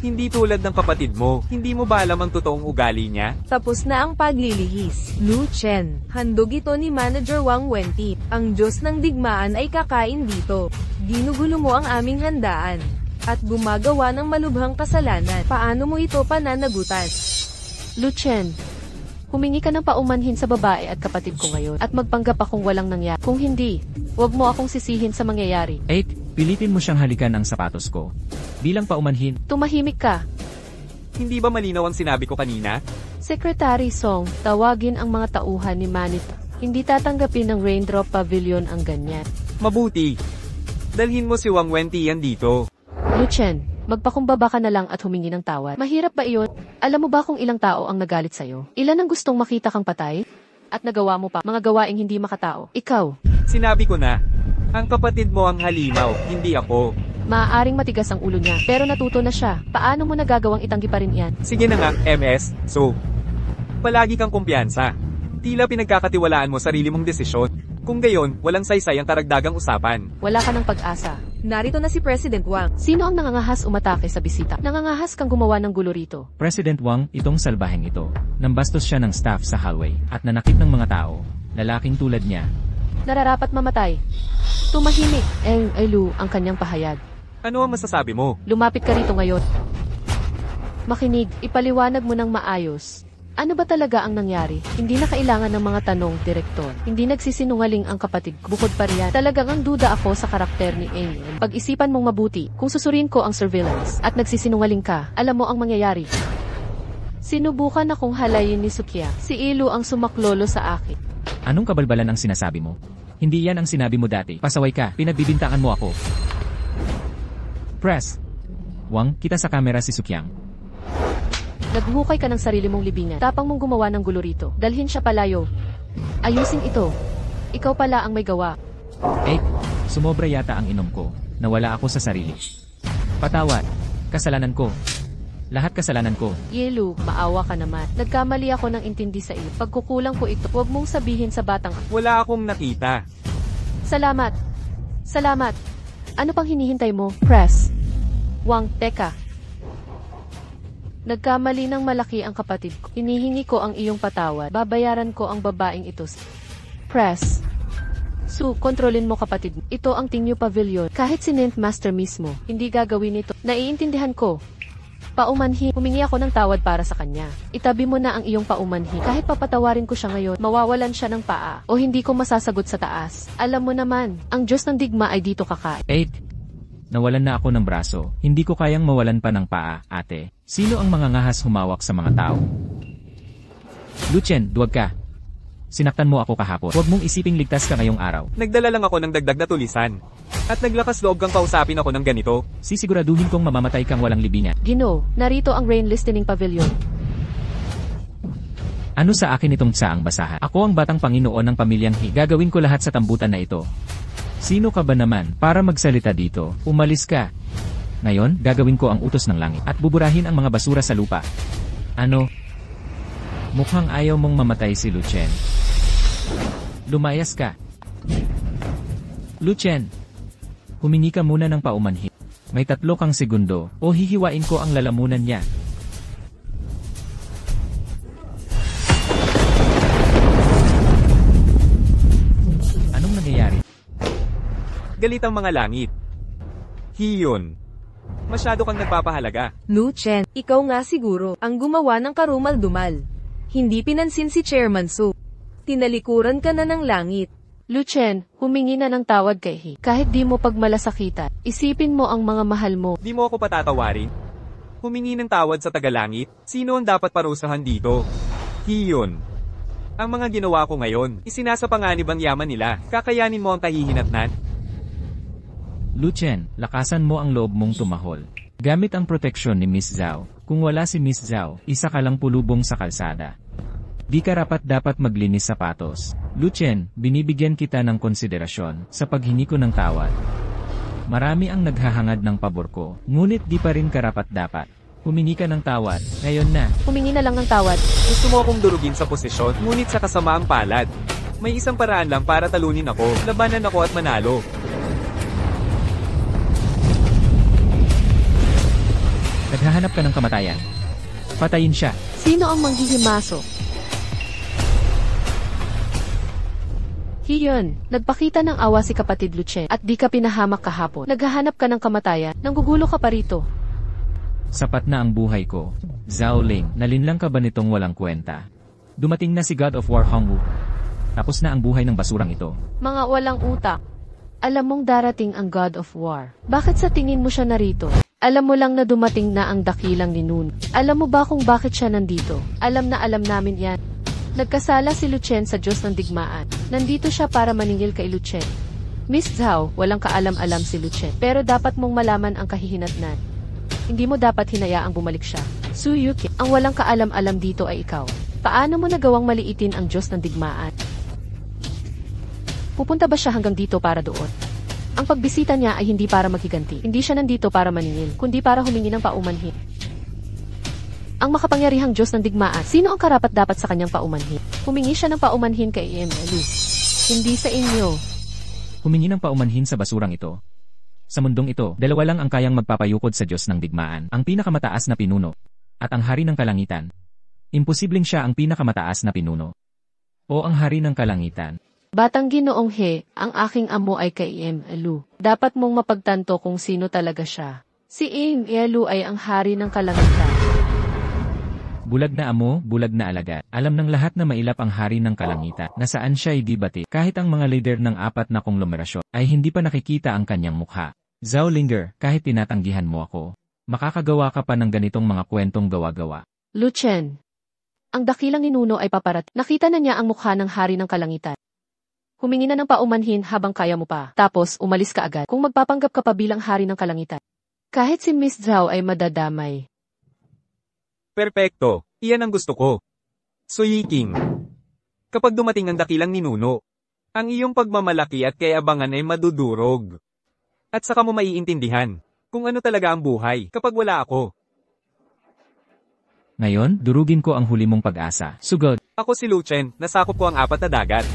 Hindi tulad ng kapatid mo, hindi mo ba alam ang totoong ugali niya? Tapos na ang paglilihis. Luchen, handog ito ni Manager Wang Wenti. Ang Diyos ng digmaan ay kakain dito. Ginugulo mo ang aming handaan. At gumagawa ng malubhang kasalanan. Paano mo ito pananagutan? Luchen, humingi ka ng paumanhin sa babae at kapatid ko ngayon at magpanggap akong walang nangyari. Kung hindi, huwag mo akong sisihin sa mangyayari. 8. Pilitin mo siyang halikan ang sapatos ko. Bilang paumanhin, Tumahimik ka. Hindi ba malinaw ang sinabi ko kanina? Secretary Song, tawagin ang mga tauhan ni Manit. Hindi tatanggapin ng Raindrop Pavilion ang ganyan. Mabuti. Dalhin mo si Wang Wentian dito. Luchen, magpakumbaba ka na lang at humingi ng tawad. Mahirap ba iyon? Alam mo ba kung ilang tao ang nagalit sa'yo? Ilan ang gustong makita kang patay? At nagawa mo pa mga gawaing hindi makatao. Ikaw, Sinabi ko na, ang kapatid mo ang halimaw, hindi ako. maaaring matigas ang ulo niya, pero natuto na siya. Paano mo nagagawang itanggi pa rin yan? Sige na nga, MS, so. Palagi kang kumpiyansa. Tila pinagkakatiwalaan mo sarili mong desisyon. Kung gayon, walang saysay ang karagdagang usapan. Wala ka ng pag-asa. Narito na si President Wang. Sino ang nangangahas umatake sa bisita? Nangangahas kang gumawa ng gulo rito. President Wang, itong salbaheng ito. Nambastos siya ng staff sa hallway at nanakit ng mga tao. Lalaking tulad niya. Nararapat mamatay. Tumahimik. Lu, ang kanyang pahayag. Ano ang masasabi mo? Lumapit ka rito ngayon. Makinig, ipaliwanag mo ng maayos. Ano ba talaga ang nangyari? Hindi na kailangan ng mga tanong, Direktor. Hindi nagsisinungaling ang kapatid ko. Bukod pa riyan, talagang ang duda ako sa karakter ni Amy. Pag-isipan mong mabuti, kung susurin ko ang surveillance at nagsisinungaling ka, alam mo ang mangyayari. Sinubukan akong halayin ni Sukiya. Si Ilu ang sumaklolo sa akin. Anong kabalbalan ang sinasabi mo? Hindi yan ang sinabi mo dati. Pasaway ka, pinagbibintangan mo ako. Press. Wang, kita sa kamera si Sukyang. Naghuhukay ka ng sarili mong libingan. Tapang mong gumawa ng gulo rito. Dalhin siya palayo. Ayusin ito. Ikaw pala ang may gawa. Sumobra yata ang inom ko. Nawala ako sa sarili. Patawad. Kasalanan ko. Lahat kasalanan ko. Yelu, maawa ka naman. Nagkamali ako ng intindi sa iyo. Pagkukulang ko ito, huwag mong sabihin sa batang. Wala akong nakita. Salamat. Salamat. Ano pang hinihintay mo? Press. Wang, teka. Nagkamali ng malaki ang kapatid ko. Hinihingi ko ang iyong patawad. Babayaran ko ang babaeng ito. Press. Su, kontrolin mo kapatid. Ito ang Tingyu Pavilion. Kahit si Ninth Master mismo, hindi gagawin ito. Naiintindihan ko. Paumanhi, humingi ako ng tawad para sa kanya. Itabi mo na ang iyong paumanhi. Kahit papatawarin ko siya ngayon, mawawalan siya ng paa. O hindi ko masasagot sa taas. Alam mo naman, ang Diyos ng digma ay dito kakain. 8. Nawalan na ako ng braso. Hindi ko kayang mawalan pa ng paa, ate. Sino ang mga ngahas humawak sa mga tao? Luchen, duwag ka. Sinaktan mo ako kahapon. Huwag mong isiping ligtas ka ngayong araw. Nagdala lang ako ng dagdag na tulisan. At naglakas loob kang kausapin ako ng ganito. Sisiguraduhin kong mamamatay kang walang libingan. Gino, narito ang Rain Listening Pavilion. Ano sa akin itong saang basahan? Ako ang batang Panginoon ng pamilyang He. Gagawin ko lahat sa tambutan na ito. Sino ka ba naman para magsalita dito? Umalis ka. Ngayon, gagawin ko ang utos ng langit at buburahin ang mga basura sa lupa. Ano? Mukhang ayaw mong mamatay si Luchen. Lumayas ka. Luchen, humingi ka muna ng paumanhin. May 3 kang segundo o hihiwain ko ang lalamunan niya. Anong nangyayari? Galit ang mga langit. Hiyon. Masyado kang nagpapahalaga. Luchen, ikaw nga siguro ang gumawa ng karumal-dumal. Hindi pinansin si Chairman Su. Tinalikuran ka na ng langit. Luchen, humingi na ng tawad kay He. Kahit di mo pagmalasakitan, isipin mo ang mga mahal mo. Di mo ako patatawarin. Humingi ng tawad sa tagalangit. Sino ang dapat parusahan dito? Hiyon. Ang mga ginawa ko ngayon, isinasapanganib ang yaman nila. Kakayanin mo ang kahihinatnan. Luchen, lakasan mo ang loob mong tumahol. Gamit ang proteksyon ni Miss Zhao. Kung wala si Miss Zhao, isa ka lang pulubong sa kalsada. Di ka dapat maglinis sapatos. Luchen, binibigyan kita ng konsiderasyon sa paghingi ko ng tawad. Marami ang naghahangad ng pabor ko, ngunit di pa rin karapat-dapat. Humingi ka ng tawad, ngayon na. Humingi na lang ng tawad. Gusto mo akong durugin sa posisyon, ngunit sa kasamaang palad. May isang paraan lang para talunin ako, labanan ako at manalo. Naghahanap ka ng kamatayan. Patayin siya. Sino ang manghihimaso? Hiyon, nagpakita ng awa si kapatid Luchen at di ka pinahamak kahapon. Naghahanap ka ng kamatayan, nanggugulo ka pa rito. Sapat na ang buhay ko. Zhao Ling, nalinlang ka ba nitong walang kwenta? Dumating na si God of War Hongwu. Tapos na ang buhay ng basurang ito. Mga walang utak. Alam mong darating ang God of War. Bakit sa tingin mo siya narito? Alam mo lang na dumating na ang dakilang ni Noon. Alam mo ba kung bakit siya nandito? Alam na alam namin yan. Nagkasala si Luchen sa Diyos ng digmaan. Nandito siya para maningil kay Luchen. Miss Zhao, walang kaalam-alam si Luchen. Pero dapat mong malaman ang kahihinatnan. Hindi mo dapat hinayaang bumalik siya. Su Yuki, ang walang kaalam-alam dito ay ikaw. Paano mo nagawang maliitin ang Diyos ng digmaan? Pupunta ba siya hanggang dito para doon? Ang pagbisita niya ay hindi para maghiganti. Hindi siya nandito para maningil, kundi para humingi ng paumanhin. Ang makapangyarihang Diyos ng digmaan, sino ang karapat-dapat sa kanyang paumanhin? Humingi siya ng paumanhin kay Emalu. Hindi sa inyo. Humingi ng paumanhin sa basurang ito. Sa mundong ito, 2 lang ang kayang magpapayukod sa Diyos ng digmaan, ang pinakamataas na pinuno, at ang hari ng kalangitan. Imposibleng siya ang pinakamataas na pinuno. O ang hari ng kalangitan. Batang Ginoong He, ang aking amo ay kay Emalu. Dapat mong mapagtanto kung sino talaga siya. Si Emalu ay ang hari ng kalangitan. Bulag na amo, bulag na alagad. Alam ng lahat na mailap ang hari ng kalangitan, na saan siya ay di bati. Kahit ang mga leader ng 4 na konglomerasyon, ay hindi pa nakikita ang kanyang mukha. Zhao Linger, kahit tinatanggihan mo ako, makakagawa ka pa ng ganitong mga kwentong gawa-gawa. Lu Chen. Ang dakilang ninuno ay paparat. Nakita na niya ang mukha ng hari ng kalangitan. Humingi na ng paumanhin habang kaya mo pa. Tapos, umalis ka agad kung magpapanggap ka pa bilang hari ng kalangitan. Kahit si Miss Zhao ay madadamay. Perpekto, iyan ang gusto ko. Sui King. Kapag dumating ang dakilang ninuno, ang iyong pagmamalaki at kayabangan ay madudurog. At saka mo maiintindihan kung ano talaga ang buhay kapag wala ako. Ngayon, durugin ko ang huli mong pag-asa. Sugod. Ako si Lu Chen, nasakop ko ang 4 na dagat.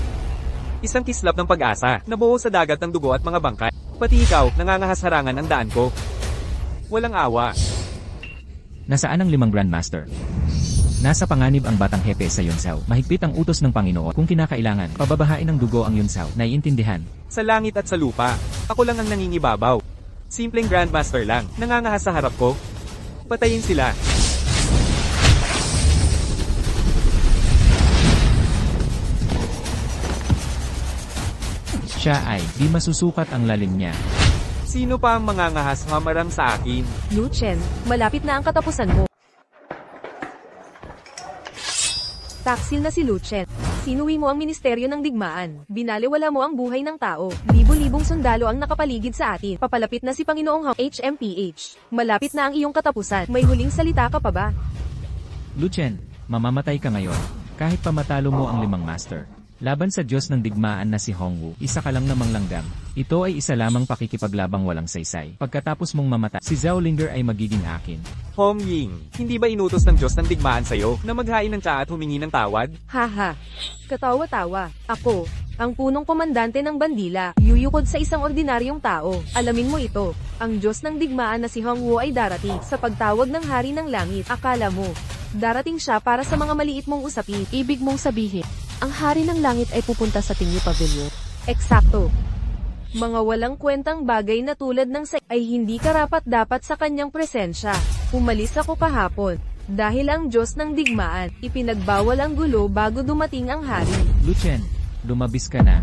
Isang kislap ng pag-asa, nabuo sa dagat ng dugo at mga bangkay. Pati ikaw, nangangahas harangan ang daan ko. Walang awa. Nasaan ang 5 Grandmaster? Nasa panganib ang batang hepe sa Yunsao. Mahigpit ang utos ng Panginoon. Kung kinakailangan, pababahain ng dugo ang Yunsao. Naiintindihan. Sa langit at sa lupa, ako lang ang nangingibabaw. Simpleng Grandmaster lang, nangangahas sa harap ko. Patayin sila. Siya ay, di masusukat ang lalim niya. Sino pa ang mangangahas hamarang sa akin? Lu Chen, malapit na ang katapusan mo. Taksil na si Lu Chen. Sinuwi mo ang ministeryo ng digmaan. Binaliwala mo ang buhay ng tao. Libo-libong sundalo ang nakapaligid sa atin. Papalapit na si Panginoong HMPH. Malapit na ang iyong katapusan. May huling salita ka pa ba? Lu Chen, mamamatay ka ngayon. Kahit pamatalo mo ang 5 master. Laban sa Diyos ng digmaan na si Hongwu, isa ka lang namang langgam. Ito ay isa lamang pakikipaglabang walang saysay. Pagkatapos mong mamatay, si Zhao Linger ay magiging akin. Hong Ying, hindi ba inutos ng Diyos ng digmaan sa'yo na maghain ng tsa at humingi ng tawad? Haha. Katawa-tawa. Ako, ang punong komandante ng bandila, yuyukod sa isang ordinaryong tao. Alamin mo ito, ang Diyos ng digmaan na si Hongwu ay darating sa pagtawag ng hari ng langit. Akala mo, darating siya para sa mga maliit mong usapin. Ibig mong sabihin, ang hari ng langit ay pupunta sa Tingyu Pavilion. Eksakto. Mga walang kwentang bagay na tulad ng ay hindi karapat-dapat sa kanyang presensya. Umalis ako kahapon. Dahil ang Diyos ng digmaan, ipinagbawal ang gulo bago dumating ang hari. Lu Chen, lumabis ka na.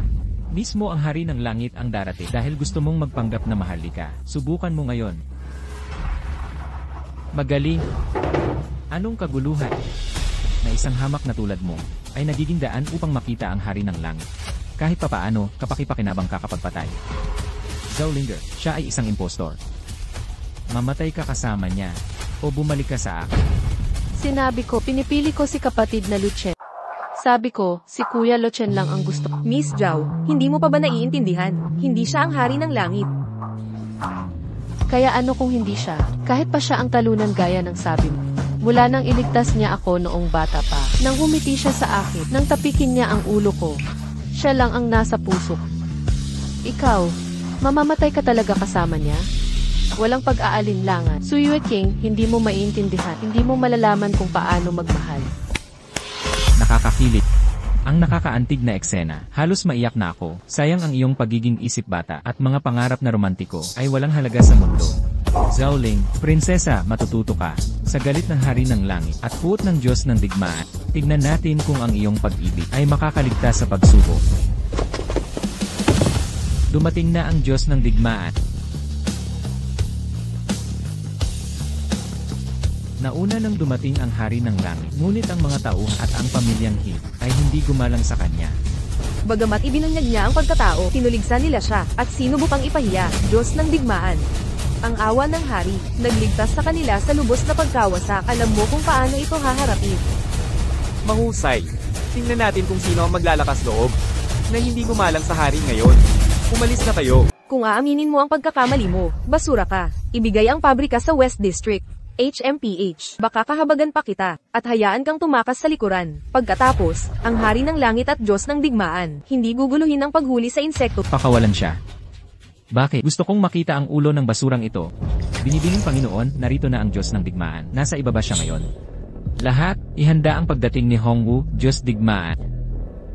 Mismo ang hari ng langit ang darating dahil gusto mong magpanggap na mahali ka. Subukan mo ngayon. Magaling. Anong kaguluhan? Na isang hamak na tulad mo, ay nagiging daan upang makita ang hari ng langit. Kahit papaano, kapakipakinabang ka kapag patay. Zhao Linger, siya ay isang impostor. Mamatay ka kasama niya, o bumalik ka sa akin. Sinabi ko, pinipili ko si kapatid na Lu Chen. Sabi ko, si Kuya Lu Chen lang ang gusto. Miss Zhao, hindi mo pa ba naiintindihan? Hindi siya ang hari ng langit. Kaya ano kung hindi siya? Kahit pa siya ang talunan gaya ng sabi mo. Mula nang iligtas niya ako noong bata pa. Nang humiti siya sa akin, nang tapikin niya ang ulo ko. Siya lang ang nasa puso ko. Ikaw, mamamatay ka talaga kasama niya? Walang pag-aalinlangan. Sui King, hindi mo maiintindihan. Hindi mo malalaman kung paano magmahal. Nakakakilig. Ang nakakaantig na eksena. Halos maiyak na ako. Sayang ang iyong pagiging isip bata at mga pangarap na romantiko ay walang halaga sa mundo. Zhao Ling, prinsesa, matututo ka. Sa galit ng hari ng langit at puot ng Diyos ng digmaan, tignan natin kung ang iyong pag-ibig ay makakaligtas sa pagsubok. Dumating na ang Diyos ng digmaan. Nauna nang dumating ang hari ng langit, ngunit ang mga tao at ang pamilyang He ay hindi gumalang sa kanya. Bagamat ibinunyag niya ang pagkatao, tinuligsan nila siya, at sinubukang ipahiya, Diyos ng digmaan. Ang awa ng hari, nagligtas sa kanila sa lubos na pagkawasak. Alam mo kung paano ito haharapin. Mahusay. Tingnan natin kung sino ang maglalakas loob na hindi gumalang sa hari ngayon. Umalis na kayo. Kung aaminin mo ang pagkakamali mo, basura ka. Ibigay ang pabrika sa West District. HMPH, baka kahabagan pa kita, at hayaan kang tumakas sa likuran. Pagkatapos, ang hari ng langit at Diyos ng digmaan, hindi guguluhin ang paghuli sa insekto. Pakawalan siya. Bakit? Gusto kong makita ang ulo ng basurang ito. Binibining Panginoon, narito na ang Diyos ng digmaan. Nasa ibaba siya ngayon. Lahat, ihanda ang pagdating ni Hongwu, Diyos digmaan.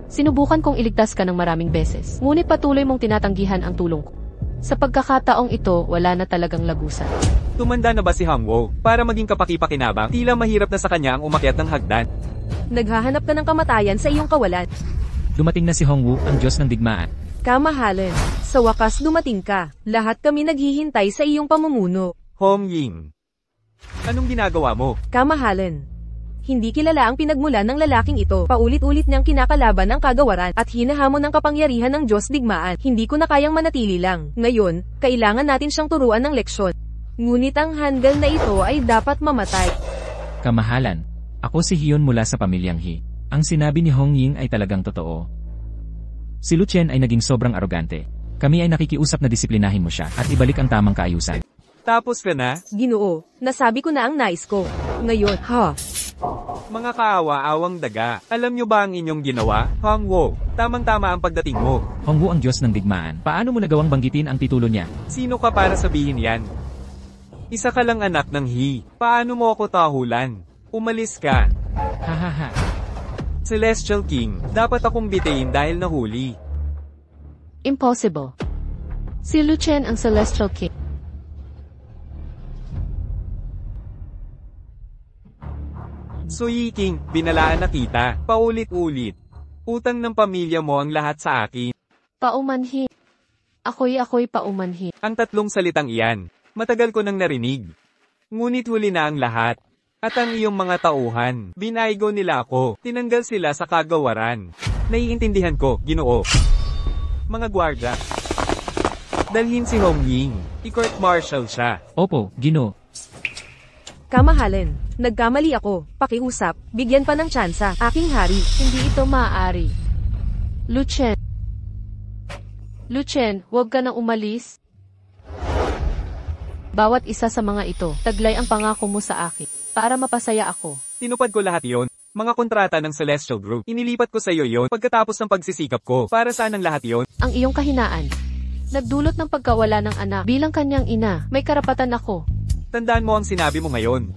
Sinubukan kong iligtas ka ng maraming beses, ngunit patuloy mong tinatanggihan ang tulong ko. Sa pagkakataong ito, wala na talagang lagusan. Tumanda na ba si Hangwo? Para maging kapaki-pakinabang, tila mahirap na sa kanya ang umakyat ng hagdan. Naghahanap ka ng kamatayan sa iyong kawalan. Dumating na si Hongwu, ang Diyos ng digmaan. Kamahalan. Sa wakas dumating ka. Lahat kami naghihintay sa iyong pamumuno. Hong Ying. Anong ginagawa mo? Kamahalan. Hindi kilala ang pinagmulan ng lalaking ito. Paulit-ulit niyang kinakalaban ang kagawaran at hinahamon ng kapangyarihan ng Diyos digmaan. Hindi ko na kayang manatili lang. Ngayon, kailangan natin siyang turuan ng leksyon. Ngunit ang handgal na ito ay dapat mamatay. Kamahalan. Ako si Hyun mula sa pamilyang He. Ang sinabi ni Hong Ying ay talagang totoo. Si Lu Chen ay naging sobrang arogante. Kami ay nakikiusap na disiplinahin mo siya at ibalik ang tamang kaayusan. Tapos ka na? Ginoo, nasabi ko na ang nais ko. Ngayon, Mga kaawa-awang daga, alam nyo ba ang inyong ginawa? Hangwo, tamang-tama ang pagdating mo. Hongwu ang Diyos ng digmaan. Paano mo nagawang banggitin ang titulo niya? Sino ka para sabihin yan? Isa ka lang anak ng He. Paano mo ako tahulan? Umalis ka. Hahaha. Celestial King, dapat akong bitayin dahil nahuli. Impossible. Si Lu Chen ang Celestial King. Suyi King, binalaan na kita. Paulit-ulit. Utang ng pamilya mo ang lahat sa akin. Paumanhin. Ako'y paumanhin. Ang tatlong salitang iyan, matagal ko nang narinig. Ngunit huli na ang lahat. At ang iyong mga tauhan, binaygo nila ako, tinanggal sila sa kagawaran. Naiintindihan ko, Ginoo. Mga gwardya. Dalhin si Hong Ying, i-court martial siya. Opo, Ginoo. kamahalan. Nagkamali ako. Pakiusap. Bigyan pa ng tsansa. Aking hari. Hindi ito maaari. Lu Chen. Lu Chen, huwag ka nang umalis. Bawat isa sa mga ito, taglay ang pangako mo sa akin, para mapasaya ako. Tinupad ko lahat yon. Mga kontrata ng Celestial Group. Inilipat ko sa iyo yon pagkatapos ng pagsisikap ko. Para saan ang lahat yon? Ang iyong kahinaan. Nagdulot ng pagkawala ng anak. Bilang kanyang ina, may karapatan ako. Tandaan mo ang sinabi mo ngayon.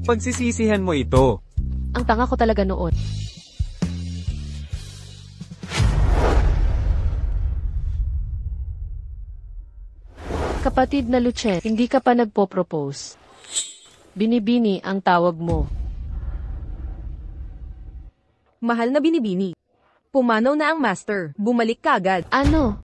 Pagsisisihan mo ito. Ang tanga ko talaga noon. Kapatid na Lu Chen, hindi ka pa nagpo-propose. Binibini ang tawag mo. Mahal na binibini. Pumanaw na ang master. Bumalik ka agad. Ano?